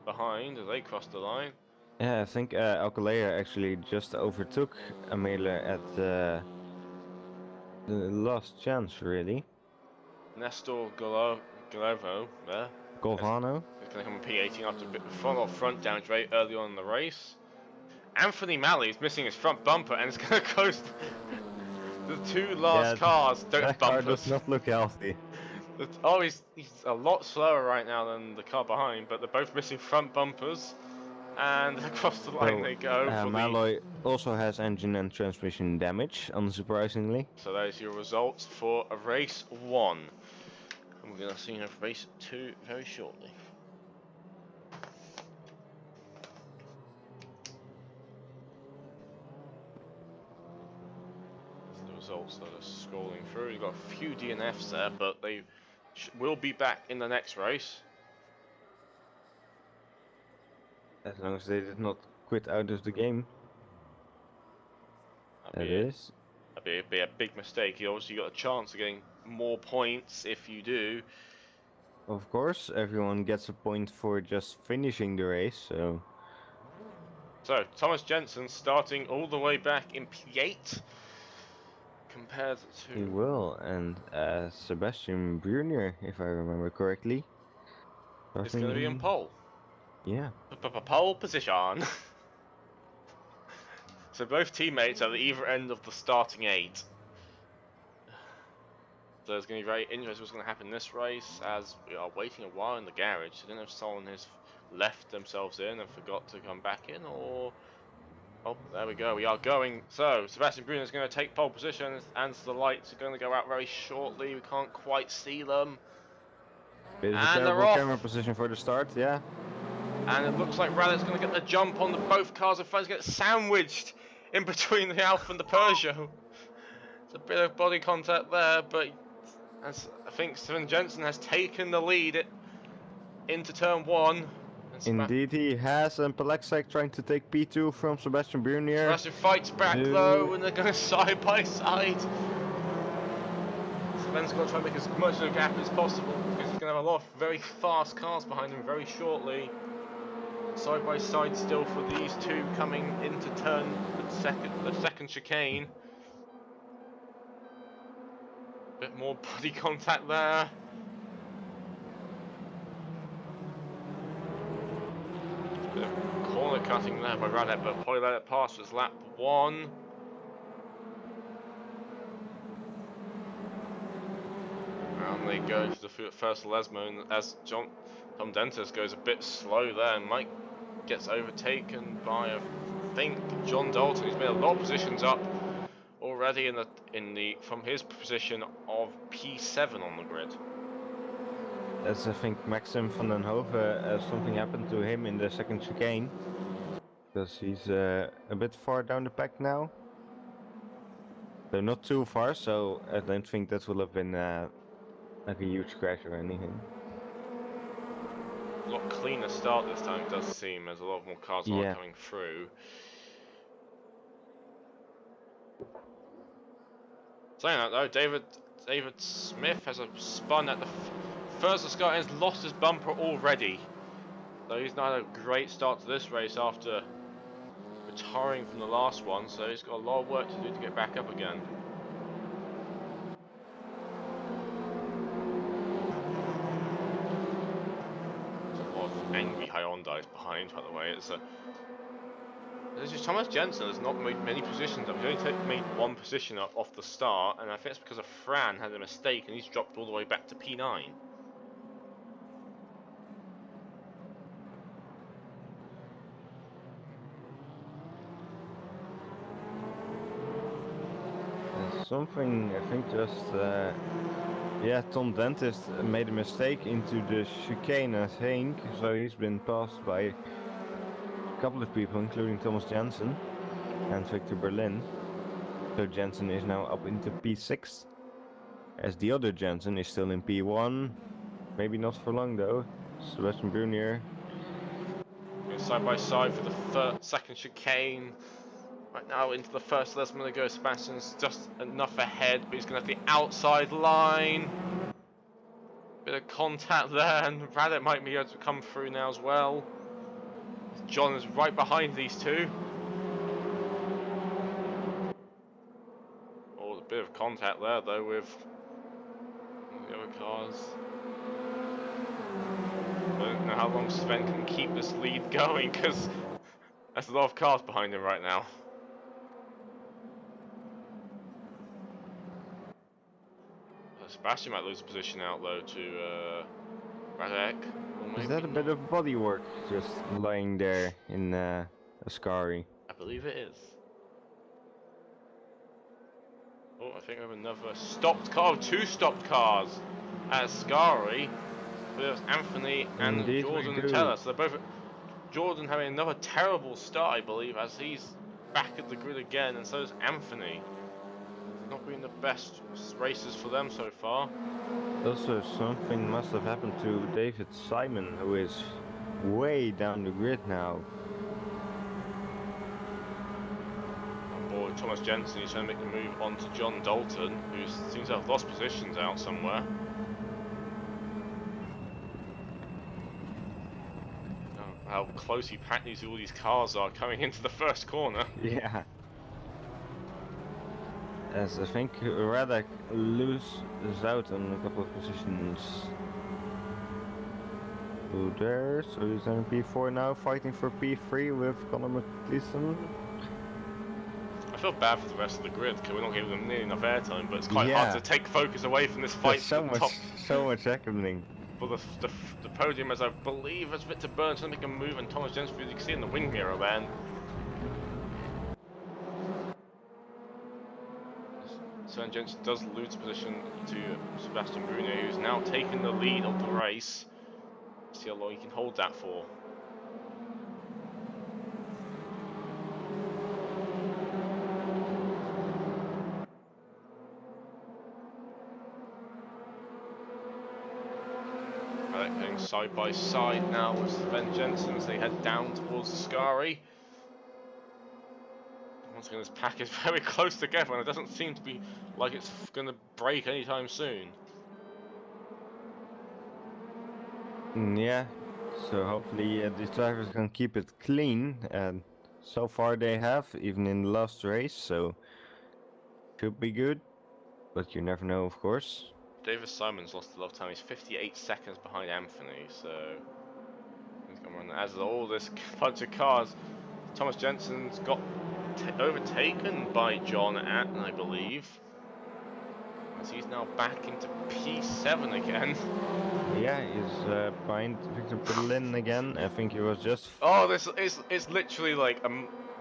behind as they cross the line. Yeah, I think Alcalaya actually just overtook Amelie at the last chance, really. Nestor Golovo there. Golvano. He's going to come in P18 after a bit of front damage very early on in the race. Anthony Malley is missing his front bumper and it's going to close the two last cars. Don't have bumpers. That car does not look healthy. Oh, he's a lot slower right now than the car behind, but they're both missing front bumpers. And across the line they go. Malloy also has engine and transmission damage, unsurprisingly. So there's your results for race 1. And we're going to see race 2 very shortly. The results that are scrolling through. You've got a few DNFs there, but they will be back in the next race. As long as they did not quit out of the game. That'd be a big mistake. You obviously got a chance of getting more points if you do. Of course, everyone gets a point for just finishing the race, so... So, Thomas Jensen starting all the way back in P8. Compared to... He will, and Sebastian Brunner, if I remember correctly. It's going to be in pole. Yeah. Pole position. So both teammates are at either end of the starting 8. So it's going to be very interesting what's going to happen in this race, as we are waiting a while in the garage. I don't know if someone has left themselves in and forgot to come back in, or... Oh, there we go, we are going. So, Sebastian Brunner is going to take pole position, and the lights are going to go out very shortly. We can't quite see them. Bit of a terrible camera position for the start, yeah. And it looks like Radek's going to get the jump on both cars in front. He's going to get sandwiched in between the Alfa and the Peugeot. It's a bit of body contact there, but as I think Sven Jensen has taken the lead into turn 1. Indeed he has, and Palexak trying to take P2 from Sebastian Brunner. Sebastian fights back though, and they're going side by side. Sven's going to try and make as much of a gap as possible, because he's going to have a lot of very fast cars behind him very shortly. Side by side still for these two coming into turn the second chicane. Bit more body contact there. Bit of corner cutting there by Radek, but probably let it pass. It's lap 1. And they go to the first Lesmo, and as Tom Dentis goes a bit slow there, and Mike gets overtaken by, I think, John Dalton. He's made a lot of positions up already from his position of P7 on the grid. As I think Maxim van den Hove, something happened to him in the second chicane. Because he's a bit far down the pack now. So not too far, so I don't think that will have been like a huge crash or anything. A lot cleaner start this time, it does seem, as a lot more cars are coming through. Saying that though, David Smith has a spun at the first of Scott and has lost his bumper already. So he's not had a great start to this race after retiring from the last one, so he's got a lot of work to do to get back up again. There's a lot of angry Hyundais behind, by the way. This is Thomas Jensen has not made many positions up. He's only made one position up off the start, and I think it's because of Fran had a mistake and he's dropped all the way back to P9. Something, I think Tom Dentist made a mistake into the chicane, I think, so he's been passed by a couple of people, including Thomas Jensen and Victor Berlin. So Jensen is now up into P6, as the other Jensen is still in P1, maybe not for long though. Sebastian Brunier. Side by side for the second chicane. Right now into the first Lesmo to go. Sebastian's just enough ahead, but he's going to have the outside line. Bit of contact there, and Radek might be able to come through now as well. John is right behind these two. Oh, a bit of contact there though with the other cars. I don't know how long Sven can keep this lead going, because there's a lot of cars behind him right now. Sebastian might lose position out though to Radek. Is that a bit of bodywork just lying there in Ascari? I believe it is. Oh, I think we have another stopped car. 2 stopped cars at Ascari. There's Anthony and Indeed Jordan Nutella. So they're both. Jordan having another terrible start, I believe, as he's back at the grid again, and so is Anthony. Not been the best races for them so far. Also, something must have happened to David Simon, who is way down the grid now. On board Thomas Jensen, he's trying to make the move on to John Dalton, who seems to have lost positions out somewhere. Oh, how closely packed all these cars are coming into the first corner. Yeah. As I think Radek loses out on a couple of positions. There, so he's in P4 now, fighting for P3 with Conor McLeeson. I feel bad for the rest of the grid because we're not giving them nearly enough airtime, but it's quite hard to take focus away from this fight. There's so much happening. But the podium, as I believe, as Victor Burns trying to make a move, and Thomas Jensen, you can see in the wing mirror, man. Sven Jensen does lose position to Sebastian Brunier, who's now taken the lead of the race. See how long he can hold that for. Going side by side now with Sven Jensen as they head down towards Ascari. Once again, this pack is very close together, and it doesn't seem to be like it's going to break anytime soon. Yeah, so hopefully these drivers can keep it clean, and so far they have, even in the last race, so could be good, but you never know, of course. David Simon's lost a lot of time. He's 58 seconds behind Anthony, so he's got And as all this bunch of cars, Thomas Jensen's got overtaken by John Atten, I believe. As he's now back into P7 again. Yeah, he's behind Victor Berlin again. I think he was just. Oh, this is it's literally like a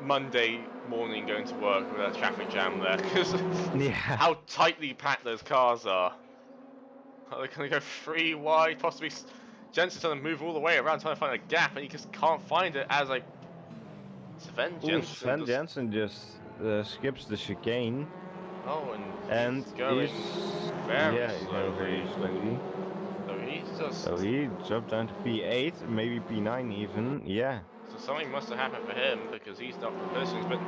Monday morning going to work with a traffic jam there, because Yeah. how tightly packed those cars are. They're going to go 3 wide, possibly. Jensen's trying to move all the way around trying to find a gap, and he just can't find it as like Sven Jensen. Sven Jensen just skips the chicane. Oh, and he's going very very slowly. So he's just. So he dropped down to P8, maybe P9 even. Yeah. So something must have happened for him because he's not for positions. But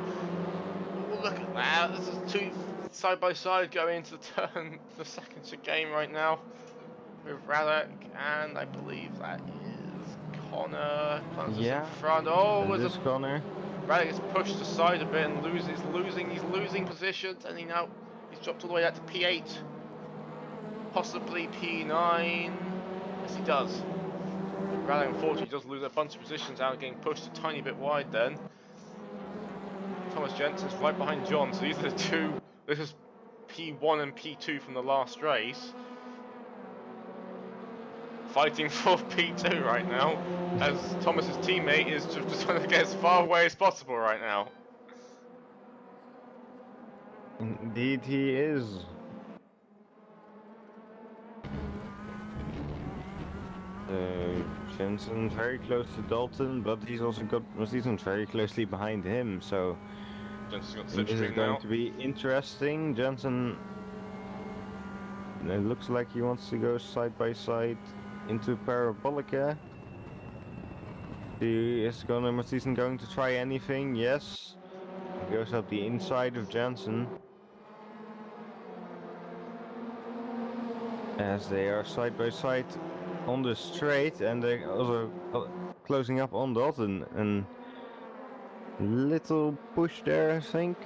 look at that! This is 2 side by side going into the second chicane right now with Radek, and I believe that is Connor. Connor's in front. Oh, was this Connor? Radek is pushed aside a bit and he's losing positions, and he's dropped all the way out to P8, possibly P9. Yes, he does. Radek unfortunately does lose a bunch of positions out, getting pushed a tiny bit wide. Then Thomas Jensen's right behind John, so these are the 2. This is P1 and P2 from the last race, fighting for P2 right now, as Thomas's teammate is just trying to get as far away as possible right now. Indeed he is. Jensen very close to Dalton, but he's also got Mercedes very closely behind him, so this is going to be interesting. Jensen, it looks like he wants to go side by side into Parabolica. Is Mercedes going to try anything? Yes. He goes up the inside of Jensen. As they are side by side on the straight, and they're also closing up on Dalton. And little push there, I think.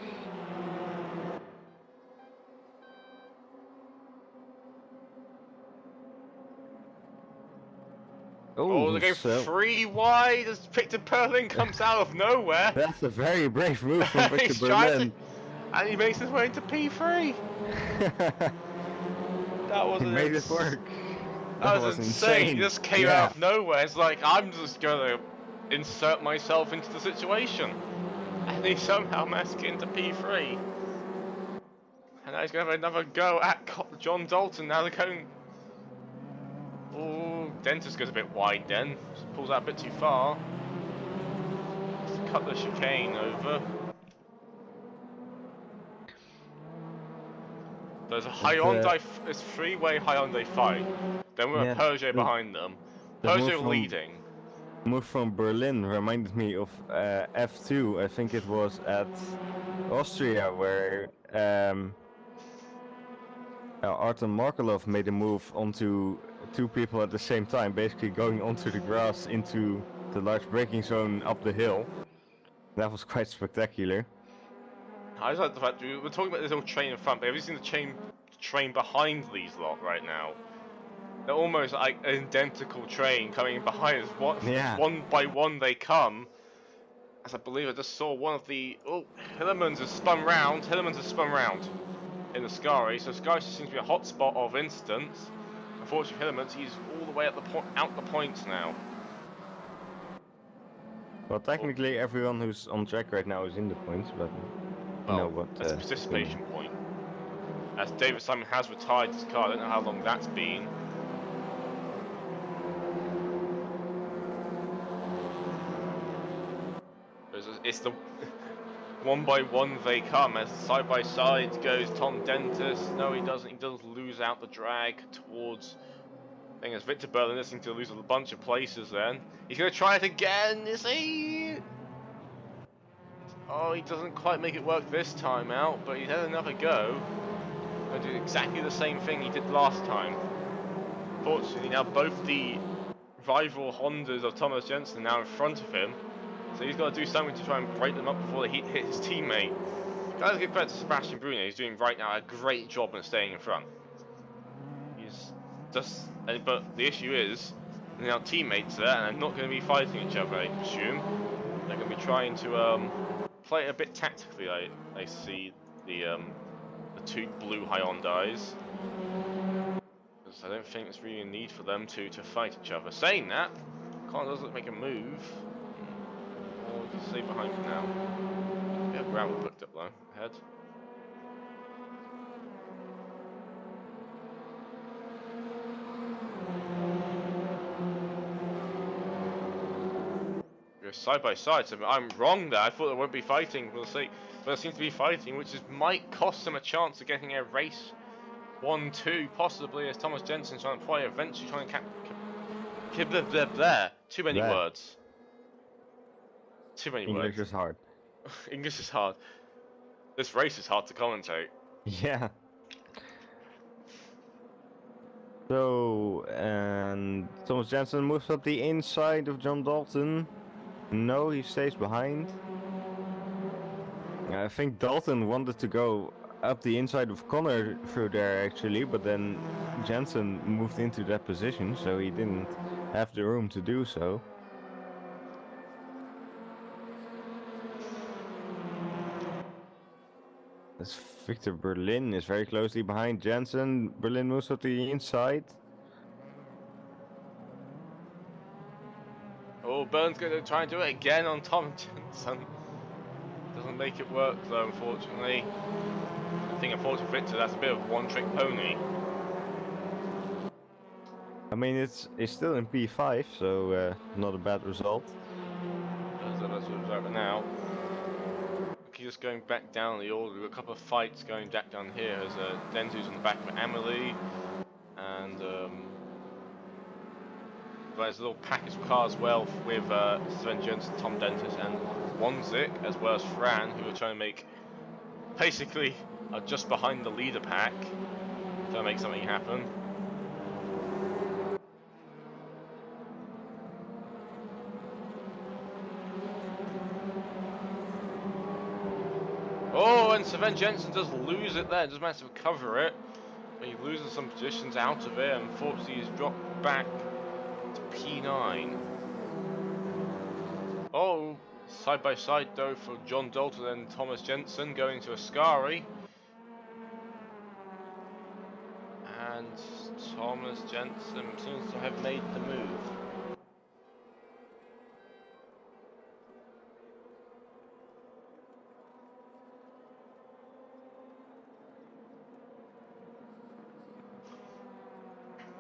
Oh, they're going 3 wide as Victor Berlin comes out of nowhere. That's a very brave move from Victor Berlin. And he makes his way into P3. That was he made it work. That was insane. He just came out of nowhere. It's like, I'm just going to insert myself into the situation. And he somehow managed to get into P3. And now he's going to have another go at John Dalton. Now they're going... Oh, Dentis goes a bit wide then. Just pulls out a bit too far. Just cut the chicane over. There's a Hyundai, it's 3-way Hyundai fight. Then we're a Peugeot behind them. Peugeot leading. Move from Berlin reminded me of F2. I think it was at Austria where Artem Markelov made a move onto 2 people at the same time, basically going onto the grass into the large braking zone up the hill. That was quite spectacular. I just like the fact we're talking about this little train in front, but have you seen the train behind these lot right now? They're almost like an identical train coming behind us. One by one they come. As I believe I just saw one of the... Oh, Hillemans has spun round. In the Scari, so Scari seems to be a hot spot of instance. Unfortunately, Hillemans, he's all the way out the points now. Well, technically everyone who's on track right now is in the points, but you know what? That's a participation point. As David Simon has retired his car, I don't know how long that's been. It's the one by one they come, as side by side goes Tom Dentis. No, he doesn't. He does lose out the drag towards. I think as Victor Berlin is to lose a bunch of places. Then he's going to try it again. Is he? Oh, he doesn't quite make it work this time out, but he's had another go. He'll do exactly the same thing he did last time. Fortunately, now both the rival Hondas of Thomas Jensen are now in front of him. So he's got to do something to try and break them up before they hit his teammate. Guys, give credit to Sebastian Bruno. He's doing right now a great job in staying in front. He's just, but the issue is, Now teammates there, and they're not going to be fighting each other, I assume. They're going to be trying to play it a bit tactically. I see the two blue Hyundais. Because I don't think there's really a need for them to fight each other. Saying that, Connor doesn't make a move. Or we can stay behind for now. Yeah, Brown was booked up though. Ahead. We're side by side, so I'm wrong there. I thought they won't be fighting for the sake, but they seem to be fighting, which might cost them a chance of getting a race 1-2, possibly, as Thomas Jensen's trying to play, eventually trying to Too many There. words. Too many English words. is hard. English is hard. This race is hard to commentate. Yeah. So, and Thomas Jensen moves up the inside of John Dalton. No, he stays behind. I think Dalton wanted to go up the inside of Connor through there actually, but then Jensen moved into that position, so he didn't have the room to do so. As Victor Berlin is very closely behind Jensen. Berlin moves up to the inside. Oh, Burns going to try and do it again on Tom Jensen. Doesn't make it work though, unfortunately. I think unfortunately Victor, that's a bit of a one-trick pony. I mean, it's still in P5, so not a bad result. That's what it's over now. Okay, just going back down the order. We've got a couple of fights going back down here. There's Denzu's on the back of Amelie, and there's a little package of cars as well with Sven Jones, Tom Dentis, and Wanzik, as well as Fran, who are trying to make, basically, are just behind the leader pack, trying to make something happen. Oh, and Sven Jensen does lose it there, doesn't manage to recover it. But he loses some positions out of it, and unfortunately he's dropped back to P9. Oh, side by side though for John Dalton and Thomas Jensen going to Ascari. And Thomas Jensen seems to have made the move.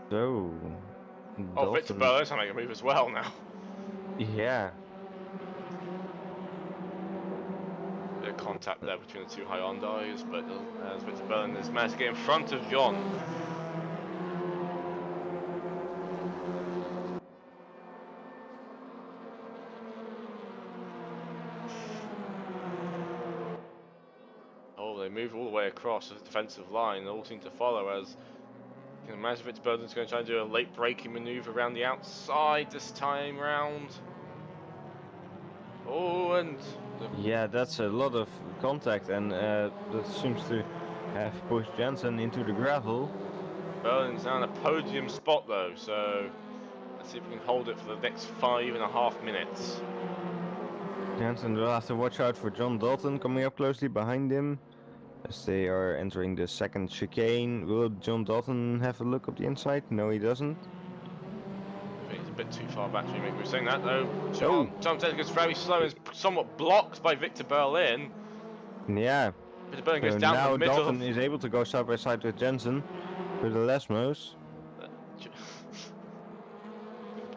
So, Oh, Victor Dalton, Berlin's trying to make a move as well now. yeah, Bit of contact there between the two Hyundais, but as Victor Berlin has managed to get in front of John. Oh, they move all the way across the defensive line. They all seem to follow as you can imagine Victor Berlin's going to try and do a late braking maneuver around the outside this time round. Oh, and yeah, that's a lot of contact, and that seems to have pushed Jensen into the gravel. Berlin's now in a podium spot though, so let's see if we can hold it for the next 5.5 minutes. Jensen will have to watch out for John Dalton coming up closely behind him as they are entering the second chicane. Will John Dalton have a look up the inside? No, he doesn't. I think he's a bit too far back to be making. We're saying that though. Oh. John Dennis is very slow and is somewhat blocked by Victor Berlin. Yeah. Victor Berlin goes So down now the middle. Dalton is able to go side by side with Jensen with the Lesmos.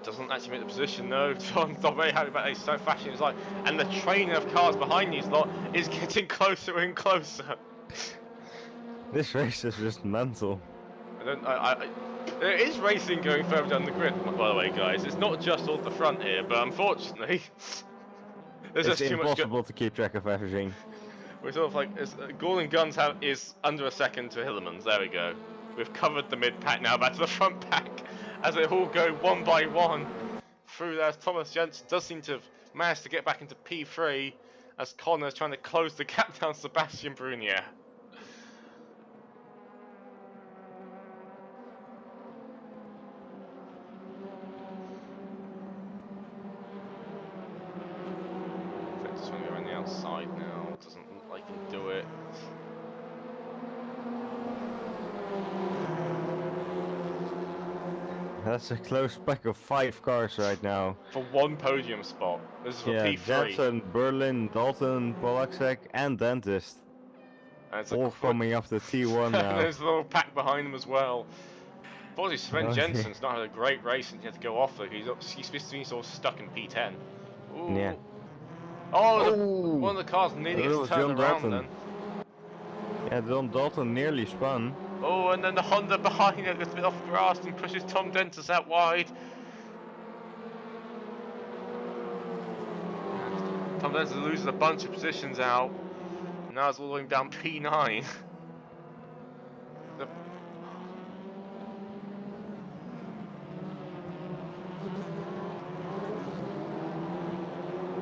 Doesn't actually make the position though. John's not very happy about it. He's so flashing his light, and the train of cars behind these lot is getting closer and closer. This race is just mental. There is racing going further down the grid, by the way, guys. It's not just all the front here, but unfortunately, there's It's just too much. impossible to keep track of everything. We're sort of like Gordon Guns is under a second to Hillerman's. There we go. We've covered the mid pack now. Back to the front pack as they all go one by one through there. Thomas Jensen does seem to have managed to get back into P3 as Connor's trying to close the gap down Sebastian Brunier. That's a close pack of 5 cars right now. For one podium spot. This is for Yeah, P3. Jensen, Berlin, Dalton, Polaczek, and Dentist. And it's All coming up the T1 and now. there's a little pack behind him as well. Fortunately, Sven Oh, yeah. Jensen's not had a great race and he had to go off. Like he's been sort of stuck in P10. Ooh. Yeah. Oh, Oh! one of the cars nearly That gets was turned John around Dalton. then. Yeah, Dalton nearly spun. Oh, and then the Honda behind it gets a bit off grass and pushes Tom Dentis out wide. And Tom Dentis loses a bunch of positions out. Now it's all the way down P9. The-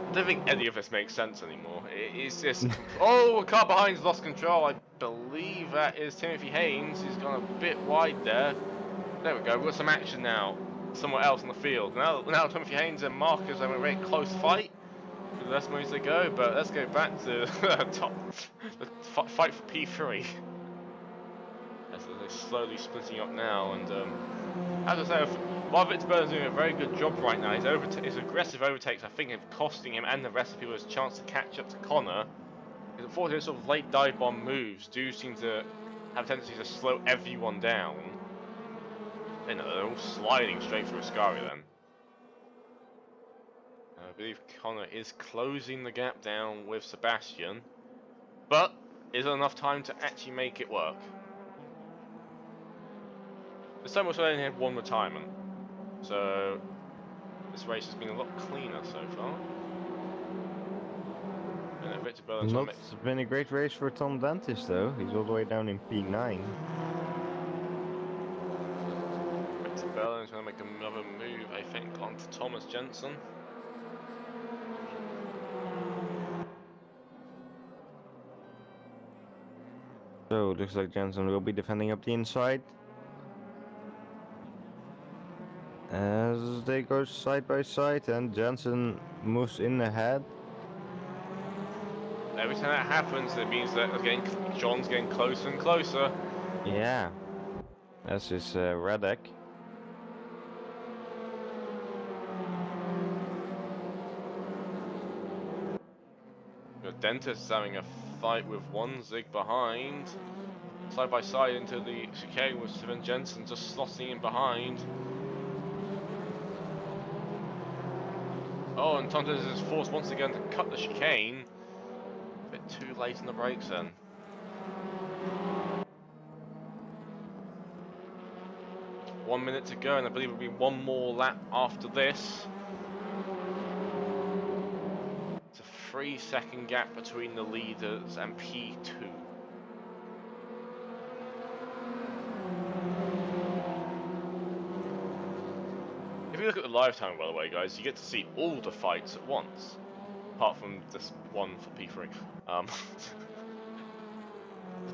I don't think any of this makes sense anymore. It's just... oh, a car behind's lost control. I believe that is Timothy Haynes. He's gone a bit wide there. There we go, we've got some action now. Somewhere else in the field. Now Timothy Haynes and Marcus have a very close fight. For the last moves they go, but let's go back to the fight for P3. As they're slowly splitting up now, and as I say, while Victor Berlin's doing a very good job right now, his aggressive overtakes I think have costing him and the rest of people his chance to catch up to Connor. Because unfortunately, sort of late dive bomb moves do seem to have a tendency to slow everyone down. You know, they're all sliding straight through Ascari then. I believe Connor is closing the gap down with Sebastian, but is there enough time to actually make it work? This time we only had one retirement, so this race has been a lot cleaner so far. And Victor Berlin's Not been a great race for Tom Dentist though. He's all the way down in P9. Victor Berlin's going to make another move, I think, onto Thomas Jensen. So looks like Jensen will be defending up the inside. As they go side by side and Jensen moves in ahead. Every time that happens, it means that John's getting closer and closer. Yeah. That's his Radek. The Dentist is having a fight with one Zig behind. Side by side into the chicane with Sven Jensen just slotting in behind. Oh, and Tom Dennis is forced once again to cut the chicane. A bit too late in the brakes then. One minute to go, and I believe it'll be one more lap after this. It's a 3-second gap between the leaders and P2. If you look at the live time, by the way, guys, you get to see all the fights at once, apart from this one for P3. Let's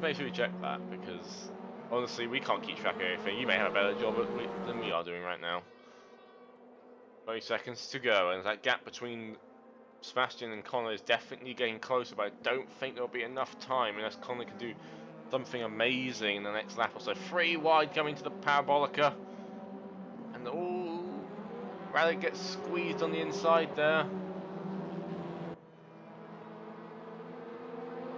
make sure we check that, because honestly, we can't keep track of everything. You may have a better job than we are doing right now. 30 seconds to go, and that gap between Sebastian and Connor is definitely getting closer, but I don't think there'll be enough time unless Connor can do something amazing in the next lap or so. 3 wide coming to the Parabolica, and oh, Raleigh gets squeezed on the inside there.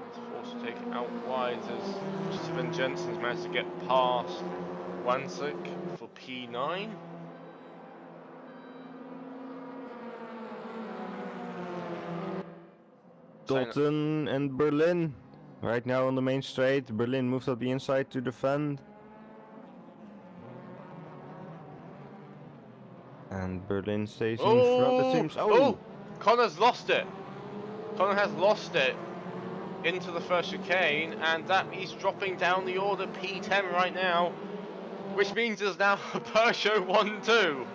It's forced to take it out wide as Sven Jensen's managed to get past Wansik for P9. Dalton and Berlin right now on the main straight. Berlin moves up the inside to defend. And Berlin stays in front, it seems. Oh! Connor's lost it. Connor has lost it into the first chicane, and that he's dropping down the order P10 right now, which means there's now a Peugeot 1-2.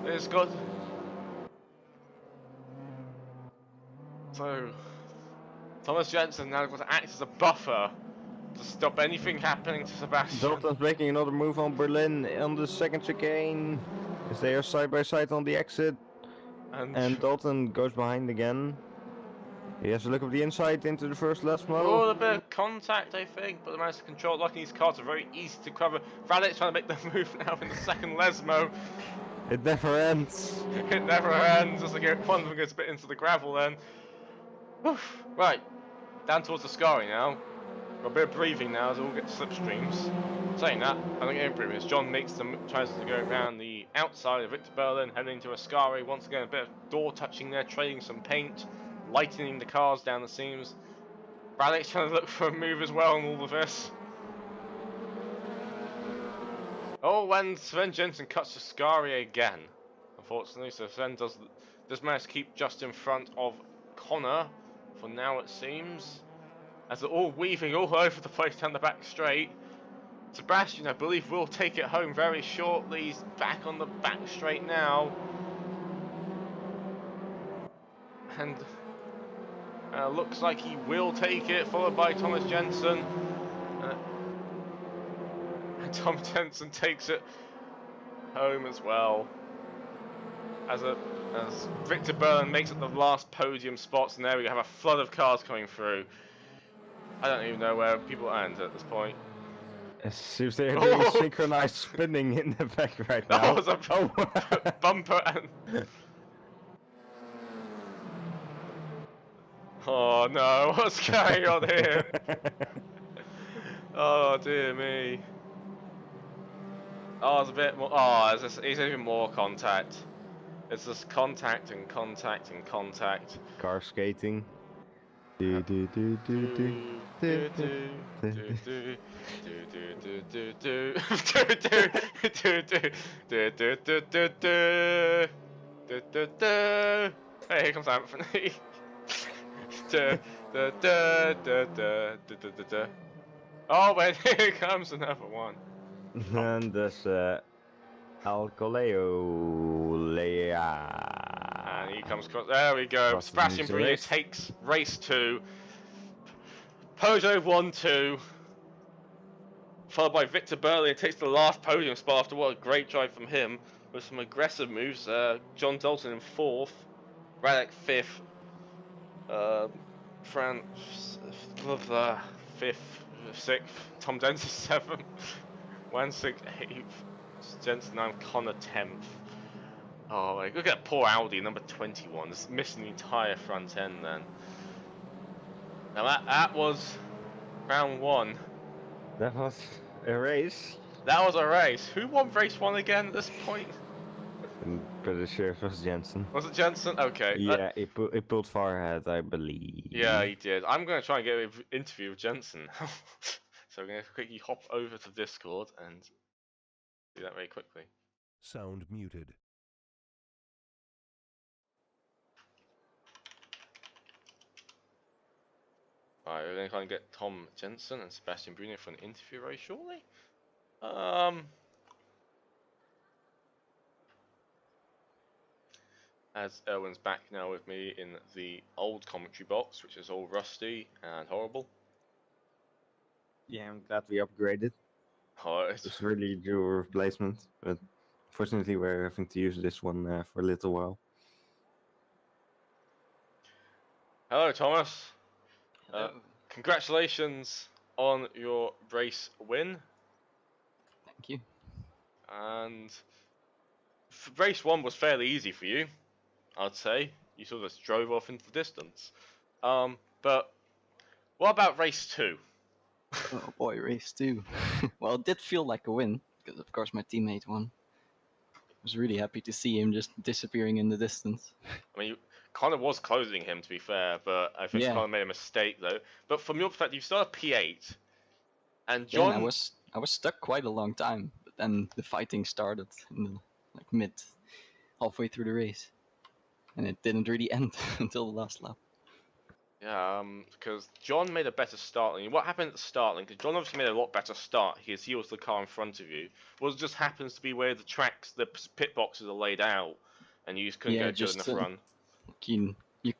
It's got... So, Thomas Jensen now got to act as a buffer to stop anything happening to Sebastian. Dalton's making another move on Berlin on the second chicane. As they are side by side on the exit. And Dalton goes behind again. He has to look up the inside into the first Lesmo. Oh, a bit of contact, I think, but the managed to control it. Luckily, these cars are very easy to cover. Radek's trying to make the move now in the second Lesmo. It never ends. It never ends. Just like one of them goes a bit into the gravel then. Oof. Right, down towards the Scari now. Got a bit of breathing now as we all get slipstreams. Saying that, I think improving as John tries to go around the outside of Victor Berlin, heading to Ascari. Once again, a bit of door touching there, trading some paint, lightening the cars down the seams. Radek's trying to look for a move as well in all of this. Oh, when Sven Jensen cuts to Ascari again, unfortunately, so Sven does manage to keep just in front of Connor for now, it seems. As they're all weaving all over the place down the back straight. Sebastian, I believe, will take it home very shortly. He's back on the back straight now. And looks like he will take it, followed by Thomas Jensen. And Tom Jensen takes it home as well. As Victor Berlin makes it the last podium spots, and there we have a flood of cars coming through. I don't even know where people end at this point. It seems they're doing a synchronized spinning in the back right now. That was a bumper and... Oh no, what's going on here? Oh dear me. Oh, there's a bit more... Oh, it's even more contact. It's just contact and contact and contact. Car skating. Hey, here comes Anthony. Oh, wait, here comes another one. And that's Alcoleo Lea. And he comes across. There we go. Crossing Sebastian the Bruni race. takes race 2. Peugeot 1-2. Followed by Victor Berlin. Takes the last podium spot after what a great drive from him. With some aggressive moves. John Dalton in 4th. Radek 5th. France 5th. 6th. Tom Denton 7th. Wansig 8th. Jensen 9th. Connor 10th. Oh, like, look at that poor Audi, number 21. It's missing the entire front end then. Now that was round 1. That was a race. That was a race. Who won race 1 again at this point? I'm pretty sure it was Jensen. Was it Jensen? Okay. Yeah, he pulled far ahead, I believe. Yeah, he did. I'm going to try and get an interview with Jensen. So I'm going to quickly hop over to Discord and do that very quickly. Sound muted. Alright, we're going to try and get Tom Jensen and Sebastian Bruni for an interview very shortly. As Erwin's back now with me in the old commentary box, which is all rusty and horrible. Yeah, I'm glad we upgraded. Oh, It's really due a replacement, but fortunately we're having to use this one for a little while. Hello, Thomas. Hello. Congratulations on your race win. Thank you. And race 1 was fairly easy for you, I'd say. You sort of just drove off into the distance. But what about race 2? Oh boy, race 2. Well, it did feel like a win, because of course my teammate won. I was really happy to see him just disappearing in the distance. I mean, Connor was closing him, to be fair, but I think Yeah. Connor made a mistake though. But from your perspective, you started P8, and John. Yeah, I was stuck quite a long time, but then the fighting started in the, halfway through the race, and it didn't really end until the last lap. Yeah, because John made a better start than you. What happened at the start? Because John obviously made a lot better start because he was the car in front of you. Well, it just happens to be where the tracks, the pit boxes are laid out, and you just couldn't Yeah, get a good enough run. You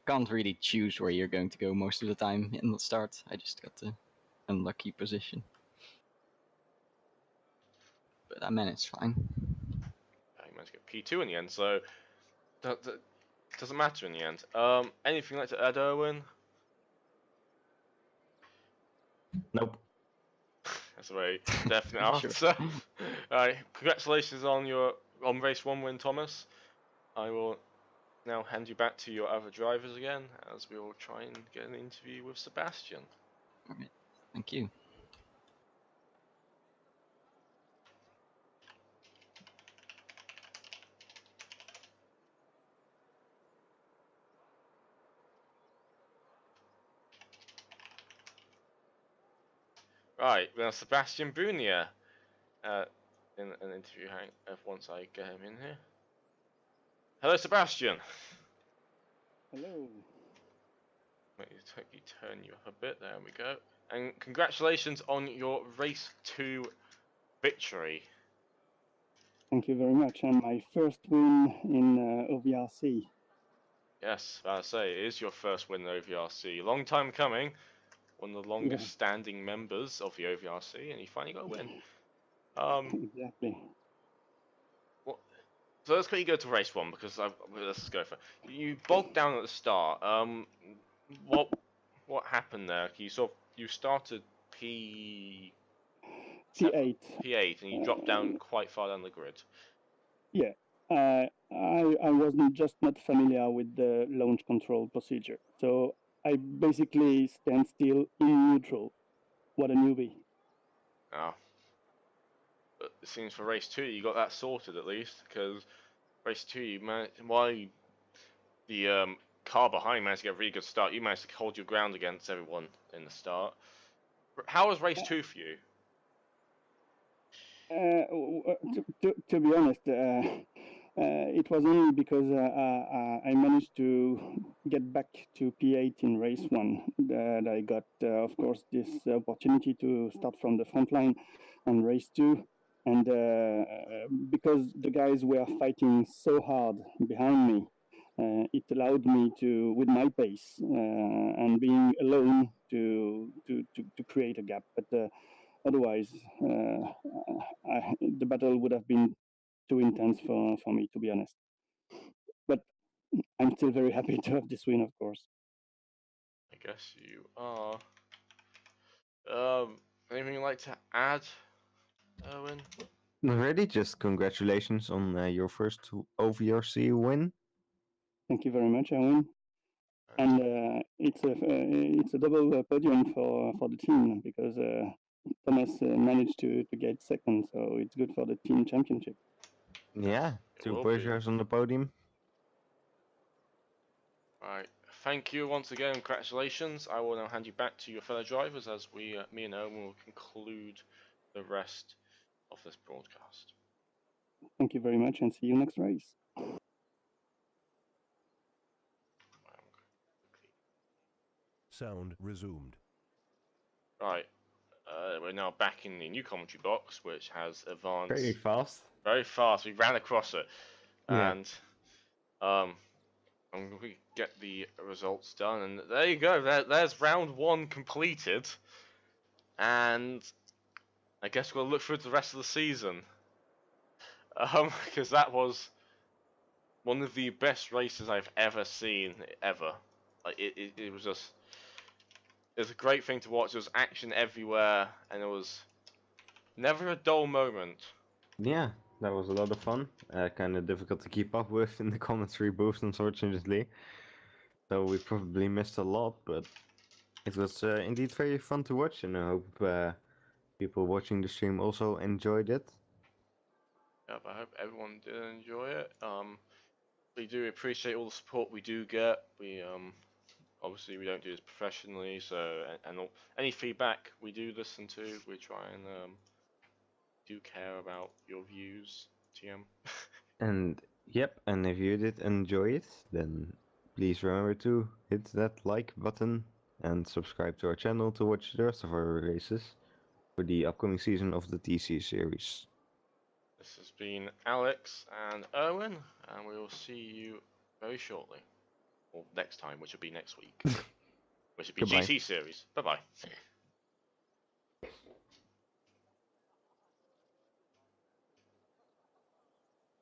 can't really choose where you're going to go most of the time in the start. I just got the unlucky position, but I managed fine. Yeah, you managed to get P2 in the end, so that doesn't matter in the end. Anything you'd like to add, Erwin? Nope. That's a very definite Sure. answer. Alright, congratulations on race 1 win, Thomas. I will now hand you back to your other drivers again, as we will try and get an interview with Sebastian. Alright, thank you. Right, we have Sebastian Brunier in an interview once I get him in here. Hello, Sebastian. Hello. Let me turn you up a bit. There we go. And congratulations on your race 2 victory. Thank you very much. And my first win in OVRC. Yes, I say it is your first win in the OVRC. Long time coming. One of the longest standing members of the OVRC, and you finally got a win. Exactly. So let's quickly go to race 1 because let's go for it. You bogged down at the start. What happened there? You started P8 P8. and you dropped down quite far down the grid. Yeah. I wasn't just not familiar with the launch control procedure. So I basically stand still in neutral. What a newbie. Oh. But it seems for race 2 you got that sorted at least, because race 2 you managed, while the car behind managed to get a really good start, you managed to hold your ground against everyone in the start. How was race 2 for you? To be honest, it was only because I managed to get back to P8 in race 1 that I got, of course, this opportunity to start from the front line on race 2. And because the guys were fighting so hard behind me, it allowed me to, with my pace and being alone, to create a gap. But otherwise, the battle would have been too intense for me, to be honest. But I'm still very happy to have this win, of course. I guess you are. Anything you'd like to add, Owen? Already, just congratulations on your first OVRC win. Thank you very much, Owen. And it's a double podium for the team because Thomas managed to get second, so it's good for the team championship. Yeah, two Peugeots on the podium. Alright, thank you once again, congratulations. I will now hand you back to your fellow drivers as me and Owen will conclude the rest of this broadcast. Thank you very much and see you next race. Sound resumed. Right, we're now back in the new commentary box, which has advanced Very fast. very fast. We ran across it, Yeah. and I'm going to get the results done, and there you go. There's round 1 completed, and I guess we'll look through to the rest of the season, because that was one of the best races I've ever seen ever. Like it was just. It was a great thing to watch. There was action everywhere, and it was never a dull moment. Yeah, that was a lot of fun. Kind of difficult to keep up with in the commentary booth, unfortunately. So we probably missed a lot, but it was indeed very fun to watch, and I hope people watching the stream also enjoyed it. Yep, I hope everyone did enjoy it. We do appreciate all the support we do get. We obviously we don't do this professionally, so any feedback we do listen to. We try and do care about your views, TM. And yep, and if you did enjoy it, then please remember to hit that like button and subscribe to our channel to watch the rest of our races for the upcoming season of the TC series. This has been Alex and Owen, and we will see you very shortly. Or next time, which will be next week. Which will be Goodbye. GT series. Bye bye.